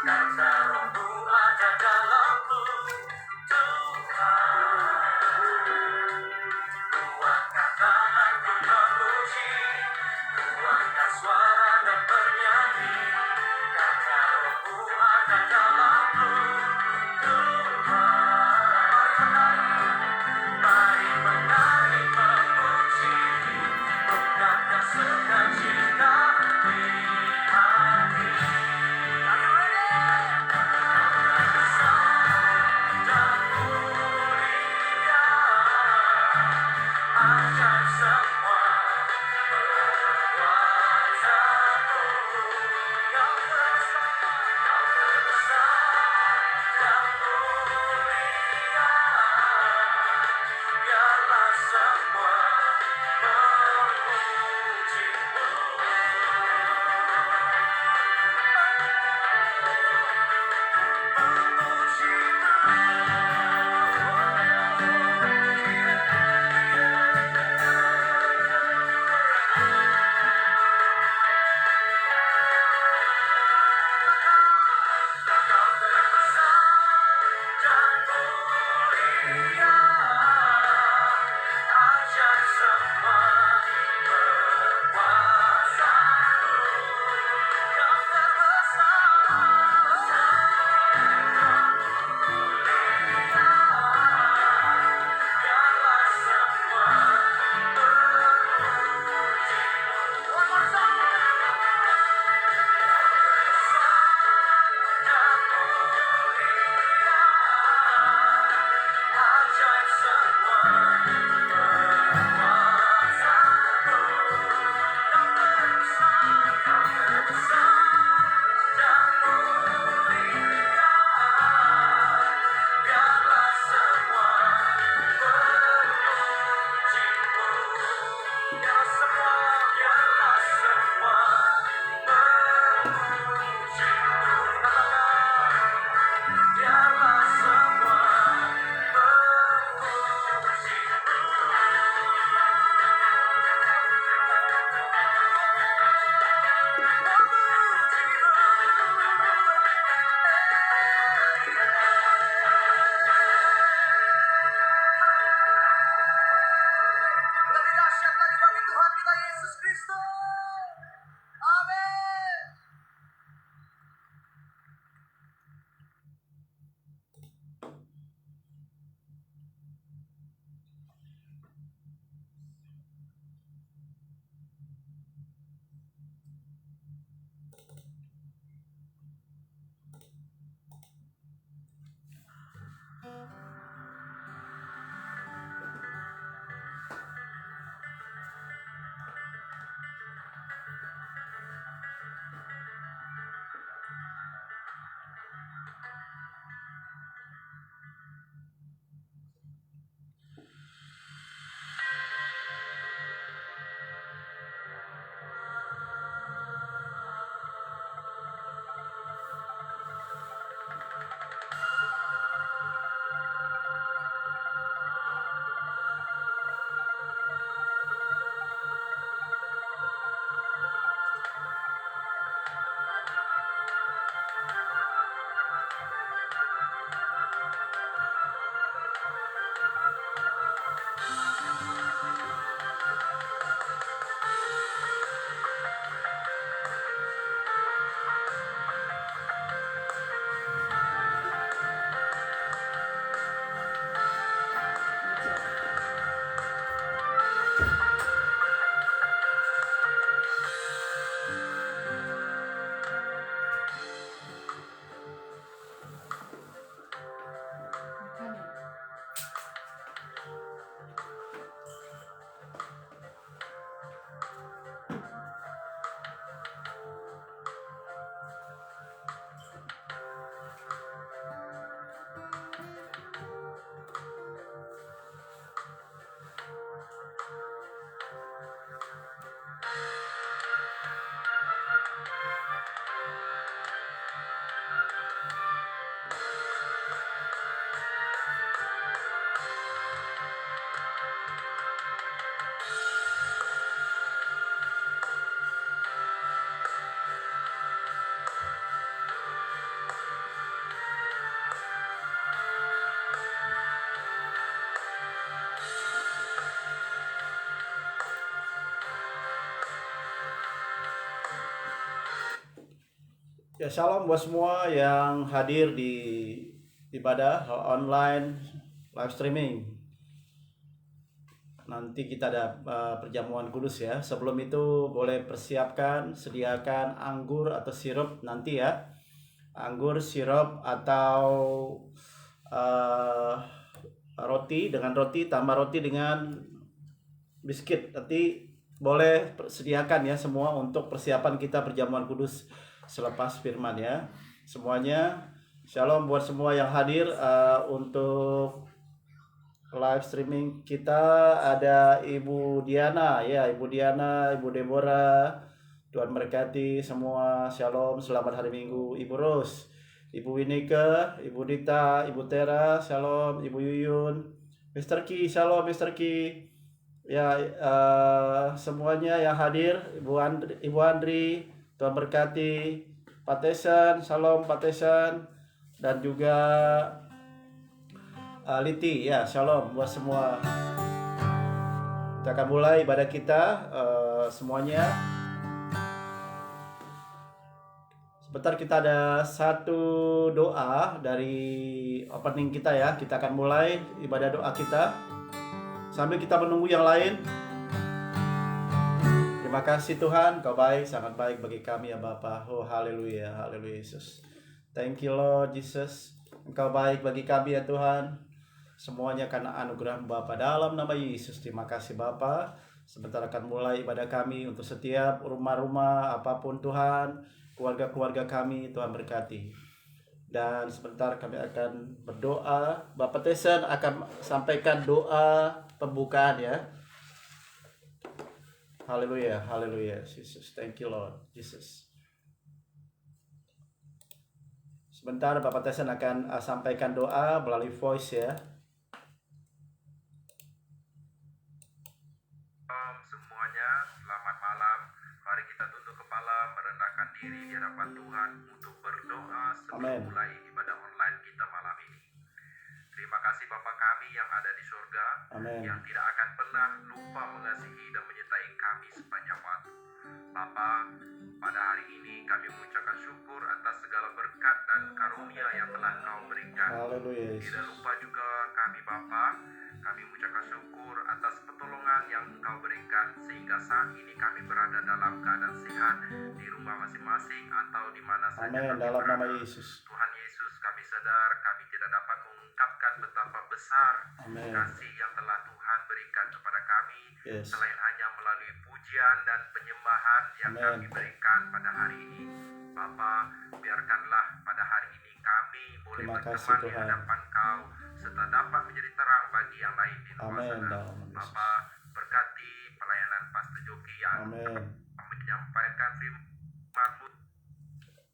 karena Roh-Mu ada dalamku. Tuhan, kuatkan tanganku memuji, kuatkan suara dan bernyanyi, karena Roh-Mu ada dalamku. Tuhan, mari menari memuji, ungkapkan sukacita di hati. Are you ready? Ya, shalom buat semua yang hadir di ibadah online live streaming. Nanti kita ada perjamuan kudus ya. Sebelum itu boleh persiapkan, sediakan anggur atau sirup nanti ya. Anggur, sirup atau roti, dengan roti tambah roti dengan biskuit. Nanti boleh sediakan ya semua untuk persiapan kita perjamuan kudus selepas firman ya. Semuanya shalom buat semua yang hadir untuk live streaming kita. Ada Ibu Diana ya, Ibu Diana, Ibu Deborah, Tuhan berkati semua. Shalom, selamat hari Minggu. Ibu Ros, Ibu Winike, Ibu Dita, Ibu Tera, shalom. Ibu Yuyun, Mr. Ki, shalom Mr. Ki ya. Semuanya yang hadir, Ibu Andri, Tuhan berkati. Patesan, shalom Patesan, dan juga Liti ya, shalom buat semua. Kita akan mulai ibadah kita semuanya. Sebentar, kita ada satu doa dari opening kita ya. Kita akan mulai ibadah doa kita sambil kita menunggu yang lain. Terima kasih Tuhan, Kau baik, sangat baik bagi kami ya Bapa. Oh haleluya, haleluya Yesus. Thank you Lord Jesus. Engkau baik bagi kami ya Tuhan. Semuanya karena anugerah Bapa dalam nama Yesus. Terima kasih Bapa. Sebentar akan mulai ibadah kami untuk setiap rumah-rumah apapun Tuhan, keluarga-keluarga kami Tuhan berkati. Dan sebentar kami akan berdoa. Bapak Tesen akan sampaikan doa pembukaan ya. Haleluya, haleluya, Jesus. Thank you Lord, Jesus. Sebentar Bapak Tesen akan sampaikan doa melalui voice ya. Semuanya, selamat malam. Mari kita tunduk kepala, merendahkan diri di hadapan Tuhan untuk berdoa sebelum mulai ibadah online kita malam ini. Terima kasih Bapa kami yang ada di surga, yang tidak akan pernah lupa mengasihi dan menyertai kami sepanjang waktu. Bapa, pada hari ini kami mengucapkan syukur atas segala berkat dan karunia yang telah Kau berikan. Tidak lupa juga kami Bapa, kami mengucapkan syukur atas pertolongan yang Engkau berikan sehingga saat ini kami berada dalam keadaan sehat di rumah masing-masing atau di mana saja kami dalam berada. Nama Yesus. Tuhan Yesus, kami sadar kami tidak dapat mengungkapkan betapa besar kasih yang telah Tuhan berikan kepada kami, selain hanya melalui pujian dan penyembahan yang kami berikan pada hari ini. Bapa, biarkanlah pada hari ini kami boleh berteman di hadapan Kau serta dapat menjadi terang bagi yang lain di luar sana. Bapa, berkati pelayanan Pastor Joki yang menyampaikan firman-Mu.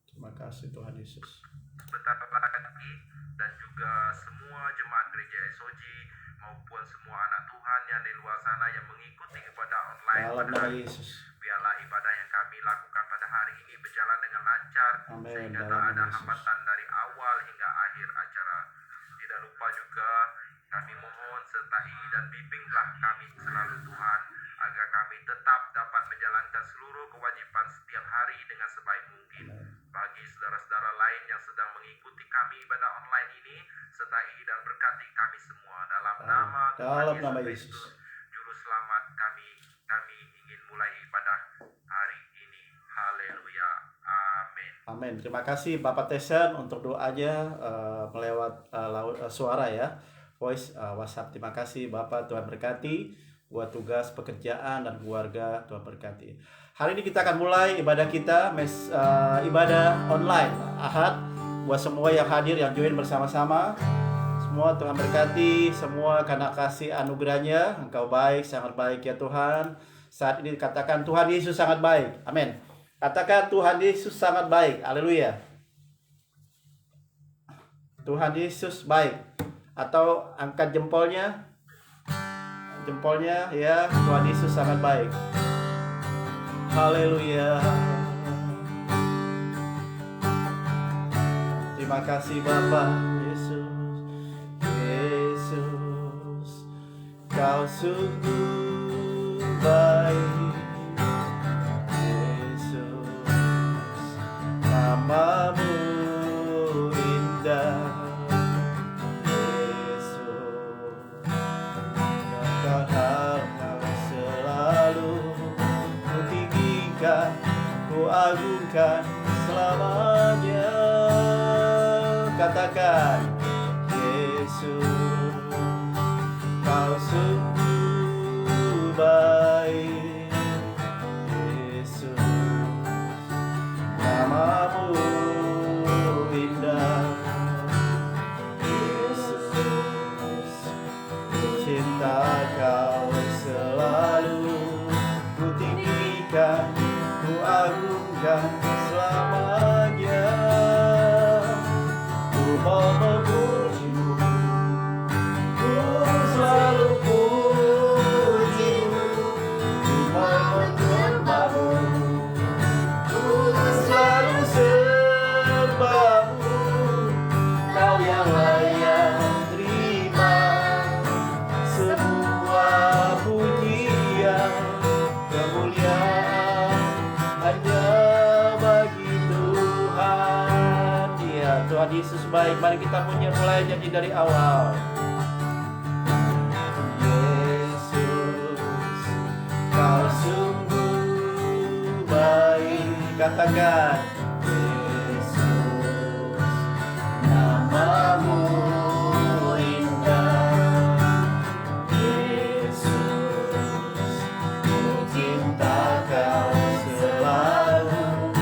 Terima kasih Tuhan Yesus. Sebentar lagi, dan juga semua jemaat gereja SOG maupun semua anak Tuhan yang di luar sana yang mengikuti ibadah online dalam pada hari ini. Biarlah ibadah yang kami lakukan pada hari ini berjalan dengan lancar, sehingga tak ada hambatan dari awal hingga akhir acara. Tidak lupa juga kami mohon sertai dan bimbinglah kami selalu Tuhan, agar kami tetap dapat menjalankan seluruh kewajiban setiap hari dengan sebaik mungkin. Bagi saudara-saudara lain yang sedang mengikuti kami ibadah online ini, sertai dan berkati kami semua dalam nama Tuhan Yesus Kristus, Juru Selamat kami ingin mulai ibadah hari ini. Haleluya. Amin. Amin. Terima kasih Bapak Tesen untuk doanya melewat suara ya, voice WhatsApp. Terima kasih Bapak, Tuhan berkati buat tugas pekerjaan dan keluarga, Tuhan berkati. Hari ini kita akan mulai ibadah kita, ibadah online Ahad. Buat semua yang hadir, yang join bersama-sama, semua Tuhan berkati, semua karena kasih anugerahnya. Engkau baik, sangat baik ya Tuhan. Saat ini katakan Tuhan Yesus sangat baik. Amin. Katakan Tuhan Yesus sangat baik. Haleluya. Tuhan Yesus baik. Atau angkat jempolnya ya, Tuhan Yesus sangat baik. Haleluya. Terima kasih Bapa. Yesus, Kau sungguh baik. Yesus, nama tinggikan selamanya. Katakan, Yesus, Kau sungguh baik. Yesus, namamu indah. Yesus, cinta Kau selalu ku tinggikan, ku agungkan selamanya. Ku mau memuji-Mu, ku selalu puji-Mu, ku mau menyembah-Mu, ku selalu sembah-Mu. Kau yang layak terima semua pujian, kemuliaan hanya bagi Tuhan. Ya, Tuhan Yesus baik. Mari kita mulai nyanyi dari awal. Yesus, Kau sungguh baik. Katakan, Yesus, namamu indah. Yesus, ku cinta Kau selalu,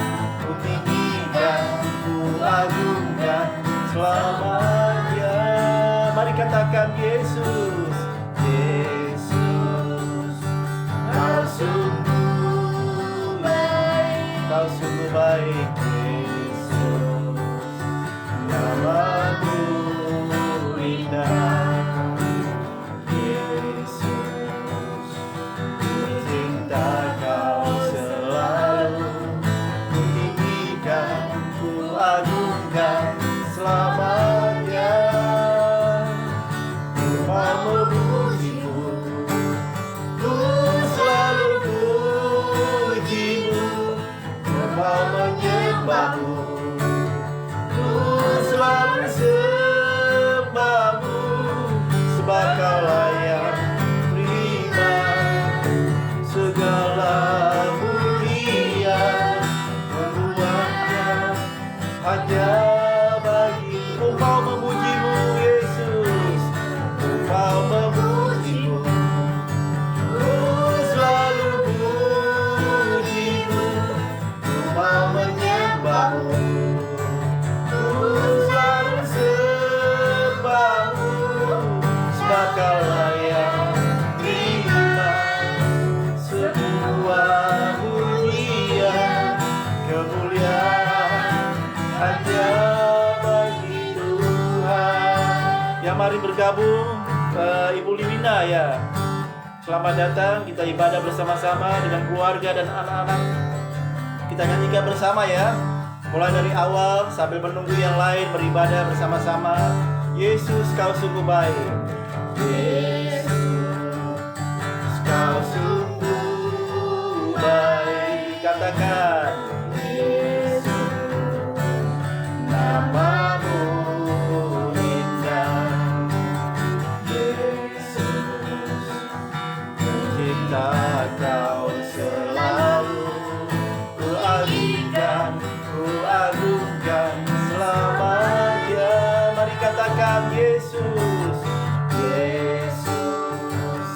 ku tinggikan, ku agungkan selamanya. Mari katakan, Yesus, Yesus, Kau sungguh baik. Kau sungguh baik. Yesus, namamu indah. Yesus, ku cinta Kau selalu, ku tinggikan, ku agungkan selamanya. Ku mau memuji-Mu, ku selalu puji-Mu, ku mau menyembah-Mu, ku selalu sembah-Mu. Sebab Kau layak terima segala pujian, kemuliaan hanya bagi. Ku mau memuji-Mu, Yesus, ku mau memuji-Mu, ku selalu puji-Mu, ku mau menyembah-Mu, ku selalu sembah-Mu. Sebab Kau layak terima semua pujian, kemuliaan hanya bagi Tuhan. Ya, mari bergabung Ibu Liwina ya. Selamat datang, kita ibadah bersama-sama dengan keluarga dan anak-anak. Kita nyanyikan bersama ya. Mulai dari awal sambil menunggu yang lain beribadah bersama-sama. Yesus, Kau sungguh baik. Yesus, Kau sungguh baik. Katakan, Yesus, namamu indah. Yesus, cinta Kau selalu, ku agungkan, ku agungkan selamanya. Mari katakan, Yesus, Yesus,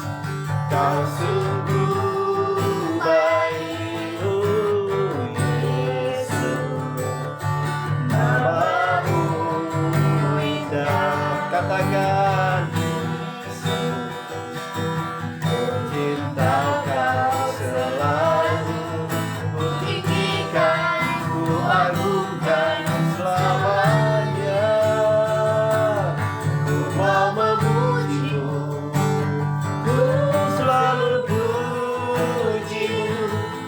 Kau sungguh baik. Oh, Yesus, namamu indah. Katakan, cinta Kau selalu, ku tinggikan, ku agungkan selamanya. Ku mau memuji-Mu, ku selalu puji-Mu,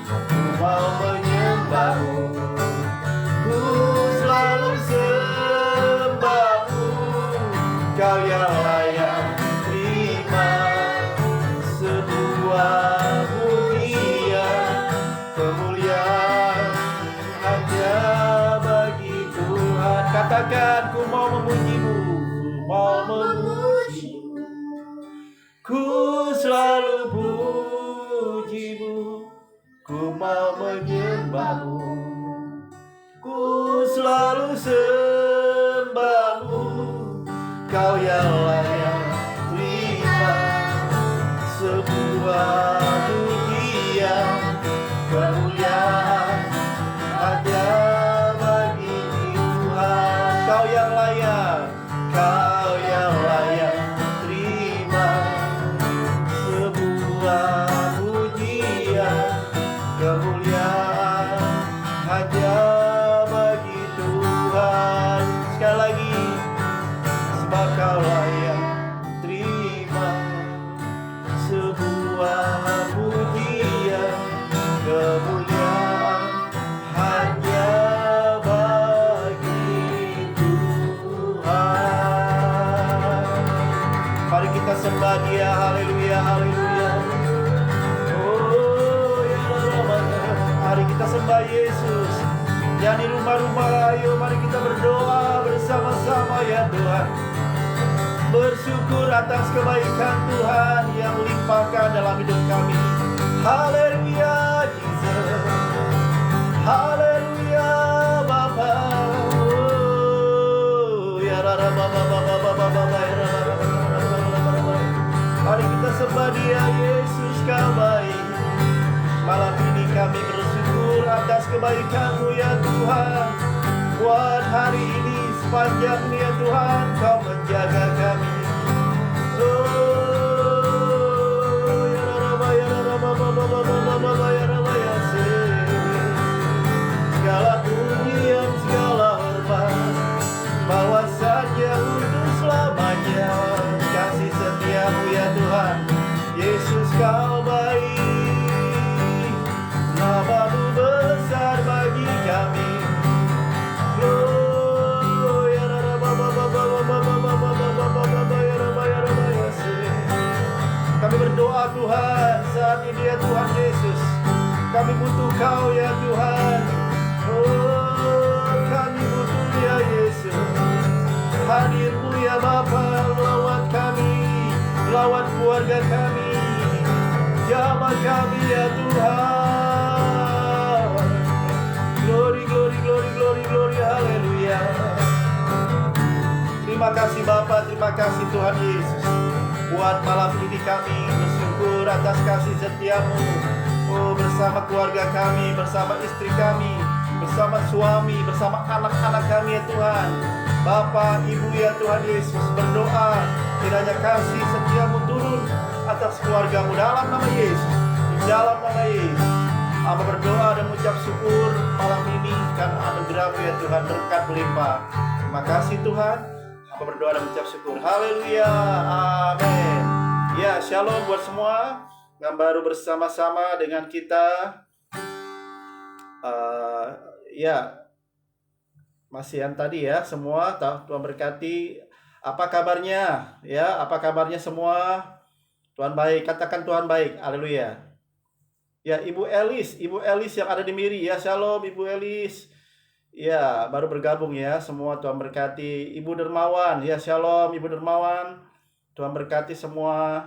ku mau menyembah-Mu, ku selalu sembah-Mu. Kau yang layak terima sebuah pujian, kemuliaan hanya bagi Tuhan. Katakan, ku mau memuji-Mu, ku mau memuji-Mu, ku selalu puji-Mu, ku mau menyembah-Mu, ku selalu sembahmu. Kau yang layak terima sebuah pujian, kemuliaan hanya bagi Tuhan. Kau yang layak terima sebuah pujian, kemuliaan hanya bagi Tuhan. Sekali lagi, sebab kau layak terima sebuah pujian, kemuliaan hanya bagi Tuhan. Mari kita sembah Dia, haleluya, haleluya. Oh ya Allah, mari kita sembah Yesus. Yang di rumah-rumah, ayo mari kita berdoa bersama-sama ya Tuhan. Bersyukur atas kebaikan Tuhan yang limpahkan dalam hidup kami. Haleluya Jesus, haleluya Bapa. Oh ya Baba Baba Baba Baba ya Baba. Mari kita sembah Dia, Yesus Kau baik. Malam ini kami bersyukur atas kebaikan-Mu ya Tuhan. Buat hari ini sepanjangnya Tuhan Kau menjaga kami. Oh ya Rabba ya Rabba Baba Baba Baba ya Rabba ya se. Segala pujian, segala hormat bawa saja untuk selamanya. Kasih setia-Mu ya Tuhan, Yesus Kau baik. Nama-Mu besar bagi kami. Oh ya Rabba Baba Baba Baba Baba ya Rabba ya se. Kami berdoa Tuhan saat ini ya Tuhan Yesus. Kami butuh Kau ya Tuhan. Oh kami butuh ya Yesus. Hadir-Mu ya Bapa, lawat kami, lawat keluarga kami, jamah kami ya Tuhan. Glory, glory, glory, glory, glory, haleluya. Terima kasih Bapa, terima kasih Tuhan Yesus. Buat malam ini kami bersyukur atas kasih setia-Mu. Oh bersama keluarga kami, bersama istri kami, bersama suami, bersama anak-anak kami ya Tuhan. Bapa, Ibu ya Tuhan Yesus, berdoa kiranya kasih setia-Mu turun atas keluarga-Mu dalam nama Yesus. Di dalam nama Yesus, Hamba berdoa dan mengucap syukur malam ini karena anugerah-Mu ya Tuhan, berkat melimpah. Terima kasih Tuhan. Hamba berdoa dan mengucap syukur. Haleluya, amin. Ya, shalom buat semua yang baru bersama-sama dengan kita. Ya, masih yang tadi ya semua. Tuhan berkati. Apa kabarnya? Ya, apa kabarnya semua? Tuhan baik. Katakan Tuhan baik. Haleluya. Ya, Ibu Elis yang ada di Miri ya. Shalom Ibu Elis. Ya, baru bergabung ya semua. Tuhan berkati. Ibu Dermawan ya. Shalom Ibu Dermawan. Tuhan berkati semua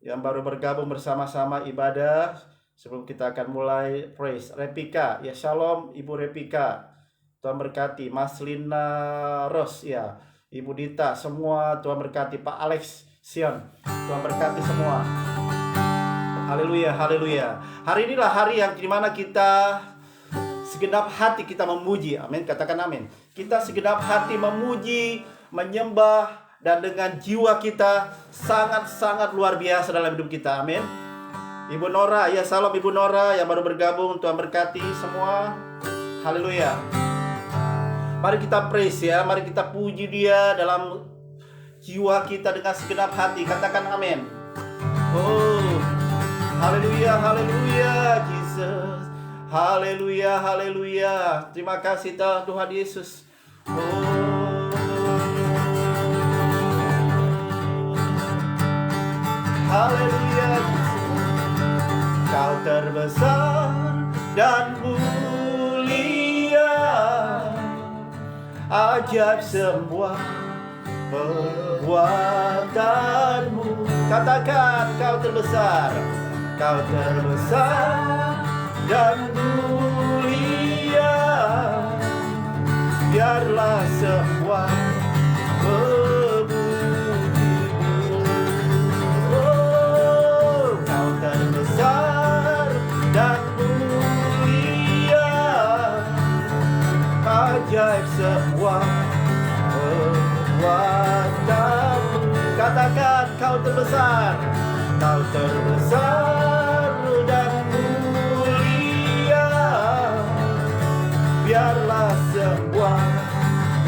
yang baru bergabung bersama-sama ibadah. Sebelum kita akan mulai praise, Repika ya. Shalom Ibu Repika. Tuhan berkati. Mas Lina Ros ya. Ibu Dita, semua Tuhan berkati. Pak Alex Sion, Tuhan berkati semua. Haleluya, haleluya. Hari inilah hari yang dimana kita segenap hati kita memuji. Amin, katakan amin. Kita segenap hati memuji, menyembah, dan dengan jiwa kita sangat-sangat luar biasa dalam hidup kita. Amin. Ibu Nora, ya salam Ibu Nora yang baru bergabung. Tuhan berkati semua. Haleluya. Mari kita praise ya, mari kita puji Dia dalam jiwa kita dengan segenap hati. Katakan amin. Oh, haleluya, haleluya, Jesus. Haleluya, haleluya. Terima kasih Tuhan Yesus. Oh, haleluya, Jesus. Kau terbesar dan mulia, ajaib semua perbuatanmu. Katakan Kau terbesar. Kau terbesar dan mulia, biarlah semua memuji-Mu. Oh, Kau terbesar dan mulia, ajaib semua perbuatan-Mu. Katakan, Kau terbesar, Kau terbesar dan mulia, biarlah semua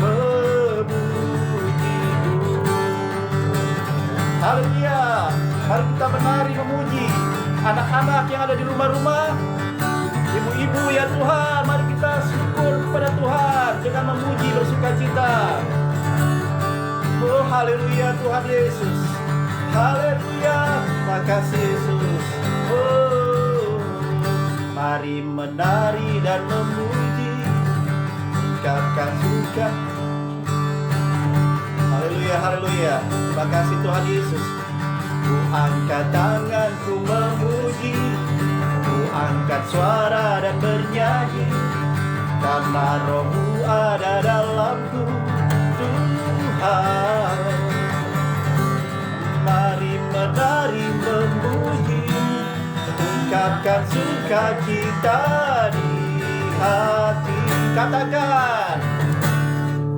memuji-Mu. Haleluya. Mari kita menari memuji. Anak-anak yang ada di rumah-rumah, ibu-ibu ya Tuhan, mari kita syukur kepada Tuhan dengan memuji bersukacita. Oh haleluya Tuhan Yesus. Haleluya. Makasih Yesus. Oh, mari menari dan memuji, ungkapkan suka. Haleluya, haleluya. Makasih Tuhan Yesus. Ku angkat tanganku memuji, ku angkat suara dan bernyanyi, karena Roh-Mu ada dalamku, Tuhan. Mari menari memuji, ungkapkan sukacita di hati. Katakan,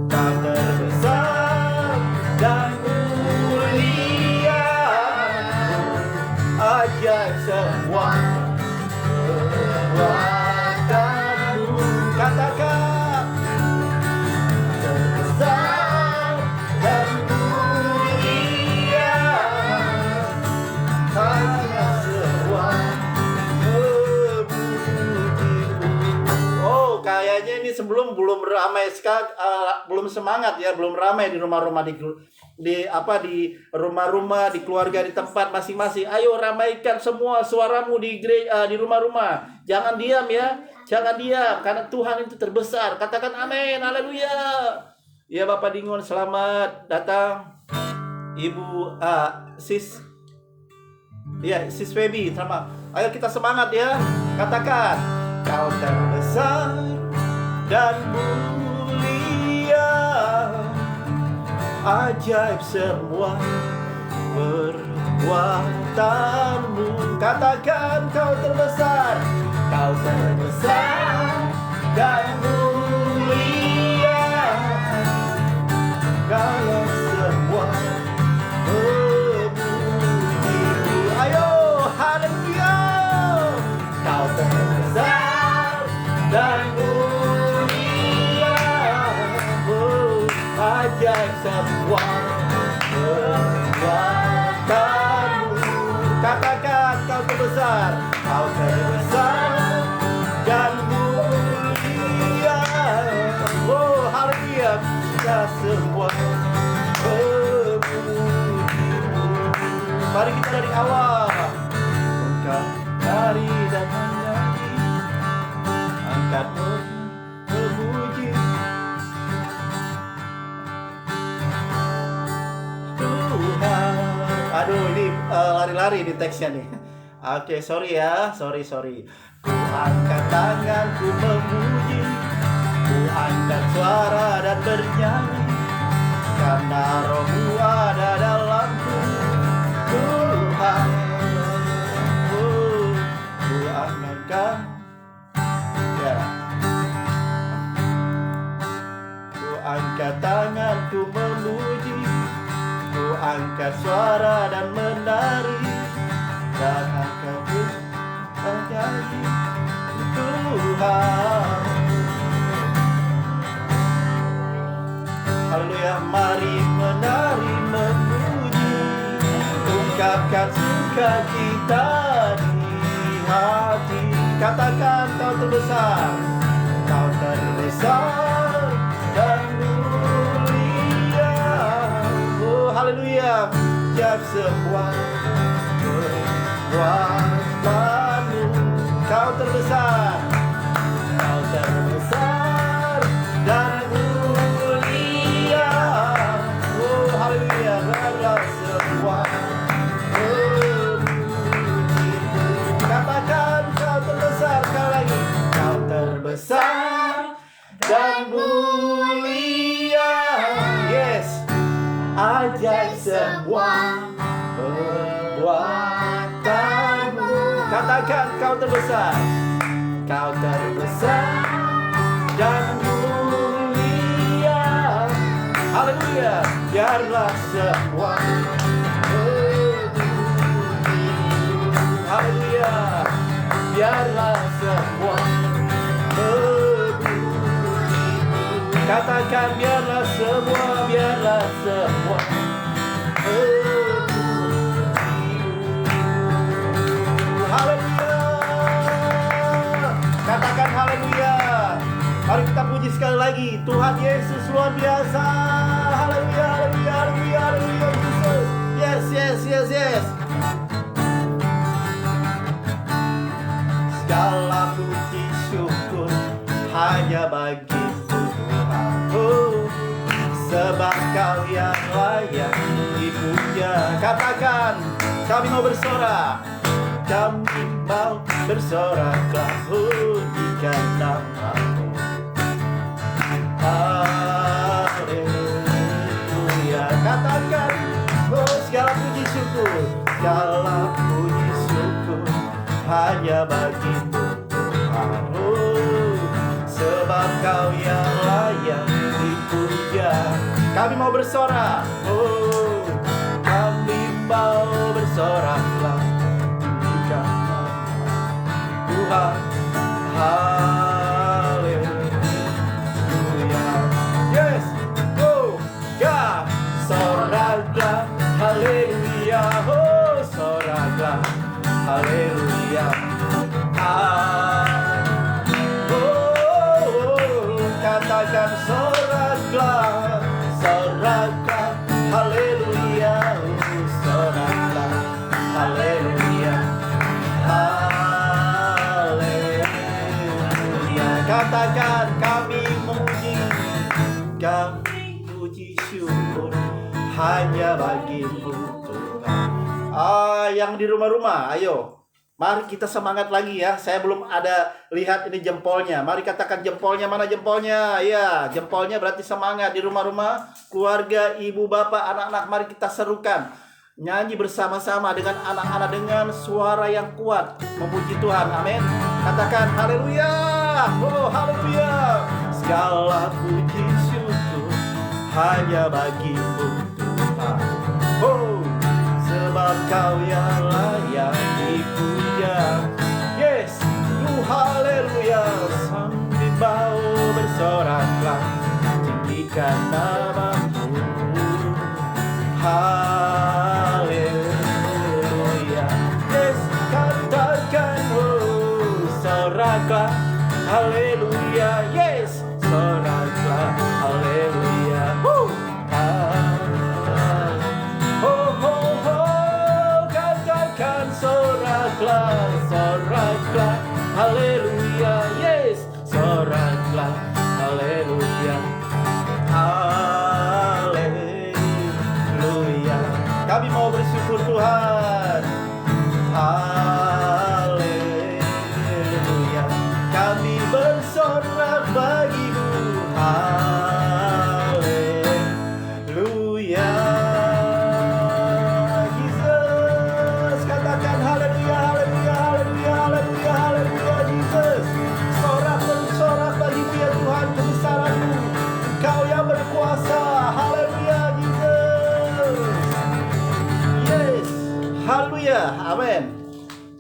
Kau terbesar dan mulia, ajaib semua perbuatan-Mu. Katakan, terbesar dan mulia, hanya semua memuji-Mu. Oh, kayaknya ini belum ramai sekali, belum semangat ya, belum ramai di rumah-rumah di rumah-rumah, di keluarga, di tempat masing-masing. Ayo ramaikan semua suaramu di gereja, di rumah-rumah. Jangan diam ya, jangan diam, karena Tuhan itu terbesar. Katakan amin, haleluya. Ya Bapak Dingon, selamat datang. Ibu Sis Feby, selamat. Ayo kita semangat ya. Katakan, Kau terbesar dan mulia, ajaib semua perbuatan-Mu. Katakan, Kau terbesar, Kau terbesar dan mulia, segala semua memuji-Mu. Ayo, haleluya. Kau terbesar dan mulia, oh, ajaib semua perbuatan-Mu. Katakan, Kau terbesar, Kau terbesar dan mulia, oh haleluya, segala semua memuji-Mu. Mari kita dari awal. Engkau dari dan menyanyi, angkat memuji Tuhan. Aduh, ini lari-lari di teksnya nih. Oke, sorry ya, sorry. Ku angkat tanganku memuji, ku angkat suara dan bernyanyi, karena Roh-Mu ada dalamku, Tuhan. Ku angkat, ya. Ku angkat tanganku memuji, ku angkat suara dan menari, dan angkat bernyanyi, Tuhan. Haleluya, mari menari memuji, ungkapkan sukacita di hati. Katakan, Kau terbesar, Kau terbesar dan mulia, oh haleluya, ajaib semua perbuatan-Mu. Kau terbesar, Kau terbesar dan mulia, oh haleluya, segala semua memuji-Mu. Katakan, Kau terbesar, sekali lagi, Kau terbesar dan mulia, ajaib semua perbuatanmu. Katakan kau terbesar. Kau terbesar dan mulia. Haleluya. Biarlah semua haleluya. Biarlah semua katakan biarlah semua, biarlah semua haleluya. Katakan haleluya. Mari kita puji sekali lagi. Tuhan Yesus luar biasa. Haleluya, haleluya, haleluya, haleluya, Yesus. Yes, yes, yes, yes. Segala puji syukur hanya bagi Tuhan. Oh, sebab Kau yang layak dipuja. Katakan, kami mau bersorak. Kami mau bersorak, pujikan nama-Mu. Haleluya. Katakan, oh segala puji syukur, segala puji syukur hanya bagi Tuhan. Oh, sebab Kau yang layak dipuja. Kami mau bersorak. Oh, kami mau bersoraklah pujikan Tuhan. Haleluya. Yes. Oh, God. Soraklah. Haleluya. Oh, soraklah. Haleluya. Katakan soraklah, soraklah, haleluya, soraklah, haleluya, haleluya. Katakan kami memuji, kami puji syukur hanya bagi-Mu Tuhan. Yang di rumah-rumah, ayo. Mari kita semangat lagi ya. Saya belum ada lihat ini jempolnya. Mari katakan jempolnya. Mana jempolnya? Ya, jempolnya berarti semangat. Di rumah-rumah, keluarga, ibu, bapak, anak-anak, mari kita serukan. Nyanyi bersama-sama dengan anak-anak dengan suara yang kuat. Memuji Tuhan. Amin. Katakan haleluya. Oh, haleluya. Segala puji syukur hanya bagi-Mu Tuhan. Oh, sebab Kau yang layak dipuja. Yes, haleluya. Sambil bau bersoraklah, tinggikan nama-Mu. Haleluya. Yes, katakan oh, soraklah. Haleluya. Yes, soraklah. Haleluya. Soraklah, soraklah, haleluya, yes, soraklah, haleluya, haleluya. Kami mau bersyukur Tuhan, haleluya. Kami bersorak bagi-Mu, haleluya. Amin.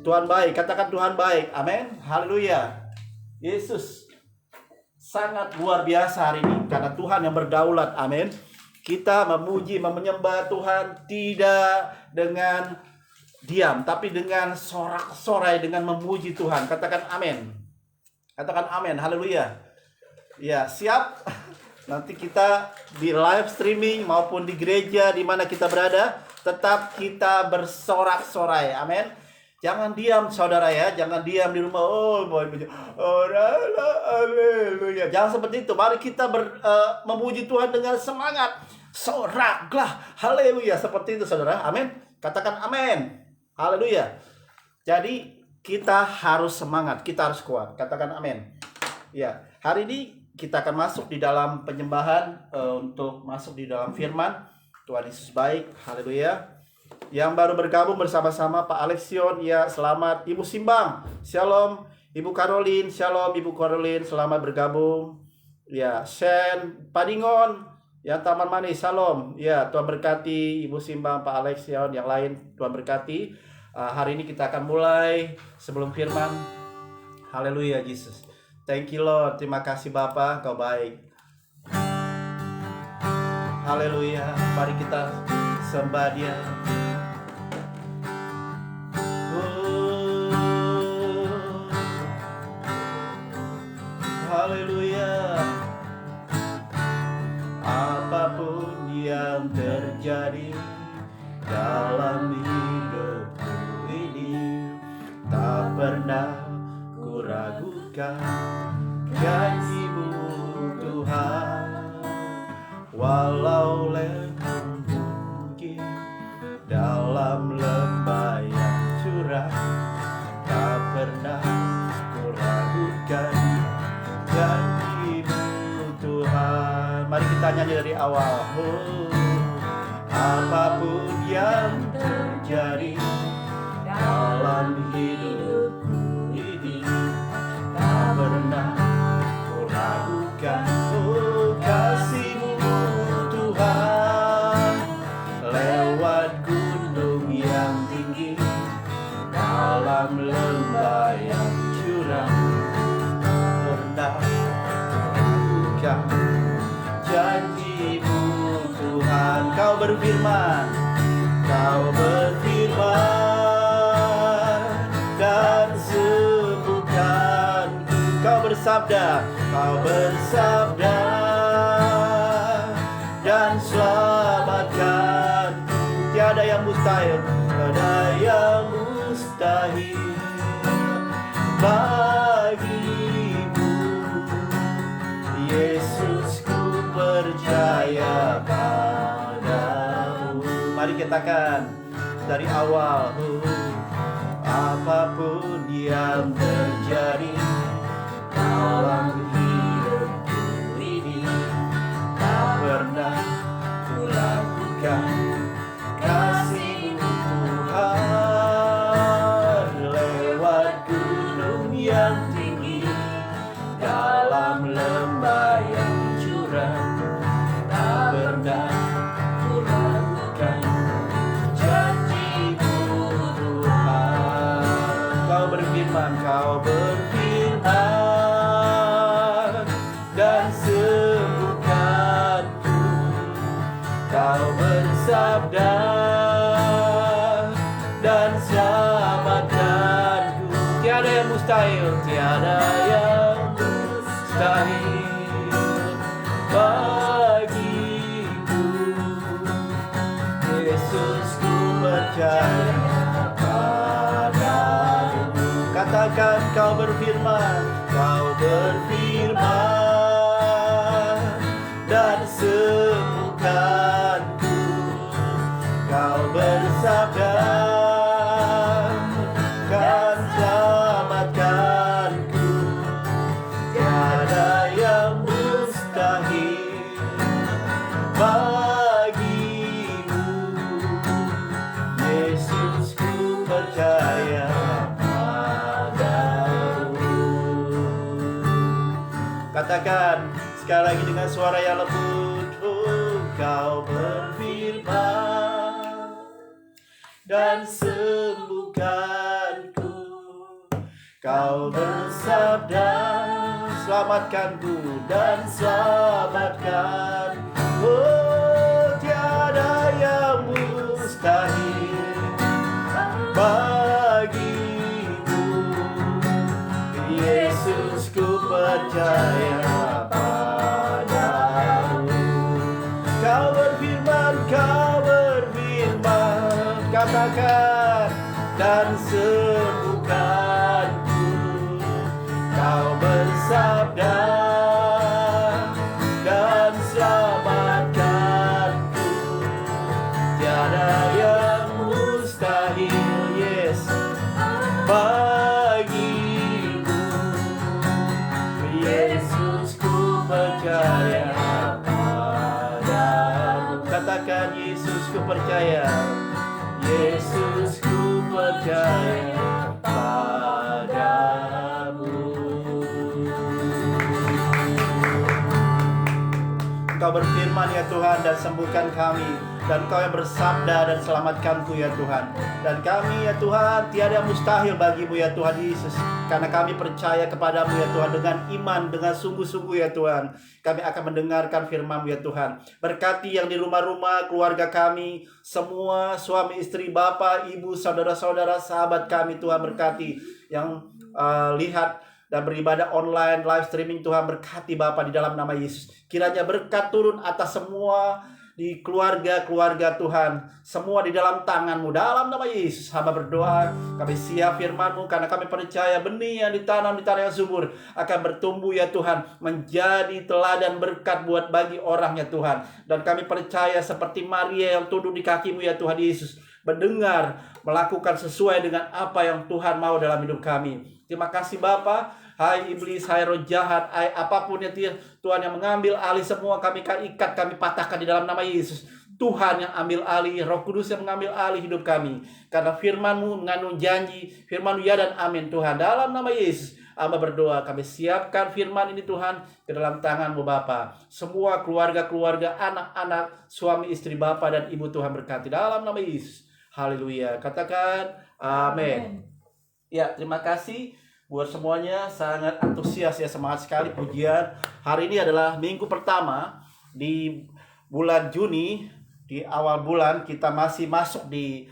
Tuhan baik. Katakan Tuhan baik. Amin. Haleluya. Yesus sangat luar biasa hari ini karena Tuhan yang berdaulat. Amin. Kita memuji, menyembah Tuhan tidak dengan diam, tapi dengan sorak-sorai, dengan memuji Tuhan. Katakan amin. Katakan amin. Haleluya. Ya, siap. Nanti kita di live streaming maupun di gereja di mana kita berada, tetap kita bersorak-sorai. Amin. Jangan diam saudara ya. Jangan diam di rumah. Oh, haleluya. Jangan seperti itu. Mari kita memuji Tuhan dengan semangat. Soraklah. Haleluya. Seperti itu saudara. Amin. Katakan amin. Haleluya. Jadi kita harus semangat. Kita harus kuat. Katakan amin. Ya. Hari ini kita akan masuk di dalam penyembahan, untuk masuk di dalam firman. Tuhan Yesus baik, haleluya. Yang baru bergabung bersama-sama Pak Alexion, ya selamat. Ibu Simbang, shalom. Ibu Caroline, shalom. Ibu Caroline, selamat bergabung. Ya, Shen, Padingon, yang Taman Manis, shalom. Ya, Tuhan berkati Ibu Simbang, Pak Alexion, yang lain Tuhan berkati. Hari ini kita akan mulai sebelum firman. Haleluya, Jesus. Thank you Lord, terima kasih Bapa, Kau baik. Haleluya, mari kita sembah Dia. Haleluya. Apapun yang terjadi dalam hidupku ini, tak pernah ku ragukan janji-Mu Tuhan. Walau lembut mungkin dalam lembah yang curam, tak pernah ku ragukan janji-Mu Tuhan. Mari kita nyanyi dari awal. Apapun yang terjadi dalam hidupku ini, tak pernah ku ragukan kasih-Mu Tuhan. Lewat gunung yang tinggi, dalam lembah yang curam, pernah bukan janji-Mu Tuhan. Kau berfirman dan sembuhkan. Kau bersabda dan selamatkan. Tiada yang mustahil bagimu, Yesus, ku percaya padamu. Mari katakan dari awal. Apapun yang terjadi dalam hidupku ini, tak pernah ku lakukan kasih-Mu Tuhan. Lewat gunung yang tinggi, dalam lembah yang curam, tak pernah ku lakukan janji-Mu Tuhan. Kau berfirman dan sembuhkanku. Kau bersabda dan selamatkanku. Tiada yang mustahil bagiku, Yesus, ku percaya padamu. Katakan, Kau berfirman dan sembuhkanku. Kau bersabda kan selamatkanku. Tiada yang mustahil bagimu, Yesus, ku percaya padamu. Katakan sekali lagi dengan suara yang lembut. Kau berfirman dan sembuhkanku. Kau bersabda selamatkanku dan selamatkan. Oh, tiada yang mustahil bagimu, Yesus, ku percaya padamu. Kau berfirman, katakan dan sembuhkanku. Kau bersabda dan selamatkanku. Tiada yang mustahil, yes, bagimu, Yesus, ku percaya padamu. Katakan katakan, Yesus ku percaya, Yesus ku percaya padamu. Engkau berfirman ya Tuhan dan sembuhkan kami, dan Engkau yang bersabda dan selamatkanku ya Tuhan. Dan kami ya Tuhan, tiada yang mustahil bagimu ya Tuhan Yesus, karena kami percaya kepadamu ya Tuhan dengan iman, dengan sungguh-sungguh ya Tuhan. Kami akan mendengarkan firman-Mu ya Tuhan. Berkati yang di rumah-rumah, keluarga kami, semua suami, istri, bapak, ibu, saudara-saudara, sahabat kami Tuhan. Berkati yang lihat dan beribadah online, live streaming Tuhan. Berkati Bapa di dalam nama Yesus. Kiranya berkat turun atas semua di keluarga-keluarga Tuhan. Semua di dalam tangan-Mu. Dalam nama Yesus hamba berdoa. Kami siap firman-Mu karena kami percaya benih yang ditanam di tanah yang subur akan bertumbuh ya Tuhan. Menjadi teladan berkat buat bagi orang ya Tuhan. Dan kami percaya seperti Maria yang tunduk di kaki-Mu ya Tuhan Yesus. Mendengar, melakukan sesuai dengan apa yang Tuhan mau dalam hidup kami. Terima kasih Bapa. Hai iblis, hai roh jahat, hai apapun ya Tuhan yang mengambil alih semua, kami ikat, kami patahkan di dalam nama Yesus. Tuhan yang ambil alih, Roh Kudus yang mengambil alih hidup kami. Karena firman-Mu mengandung janji, firman-Mu ya dan amin Tuhan. Dalam nama Yesus hamba berdoa, kami siapkan firman ini Tuhan ke dalam tangan-Mu Bapa. Semua keluarga-keluarga, anak-anak, suami, istri, Bapa dan Ibu Tuhan berkati dalam nama Yesus. Haleluya. Katakan amin. Ya, terima kasih buat semuanya. Sangat antusias ya, semangat sekali pujian. Hari ini adalah minggu pertama di bulan Juni. Di awal bulan kita masih masuk di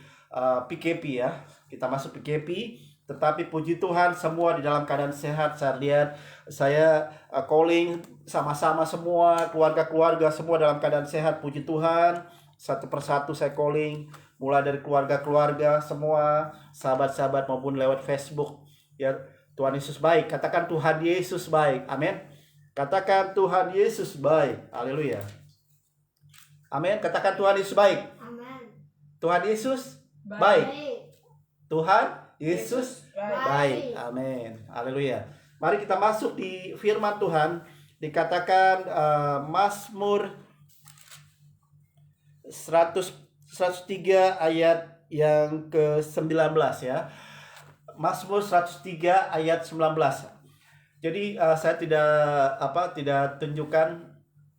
PKP ya. Kita masuk PKP. Tetapi puji Tuhan semua di dalam keadaan sehat. Saya lihat, saya calling sama-sama semua, keluarga-keluarga semua dalam keadaan sehat. Puji Tuhan. Satu persatu saya calling. Mulai dari keluarga-keluarga semua, sahabat-sahabat maupun lewat Facebook. Ya, Tuhan Yesus baik. Katakan Tuhan Yesus baik. Amin. Katakan Tuhan Yesus baik. Haleluya. Amin. Katakan Tuhan Yesus baik. Amin. Tuhan Yesus baik. Baik. Tuhan Yesus Baik. baik. Amin. Haleluya. Mari kita masuk di firman Tuhan. Dikatakan Mazmur 103 ayat yang ke-19 ya. Mazmur 103 ayat 19. Jadi saya tidak tunjukkan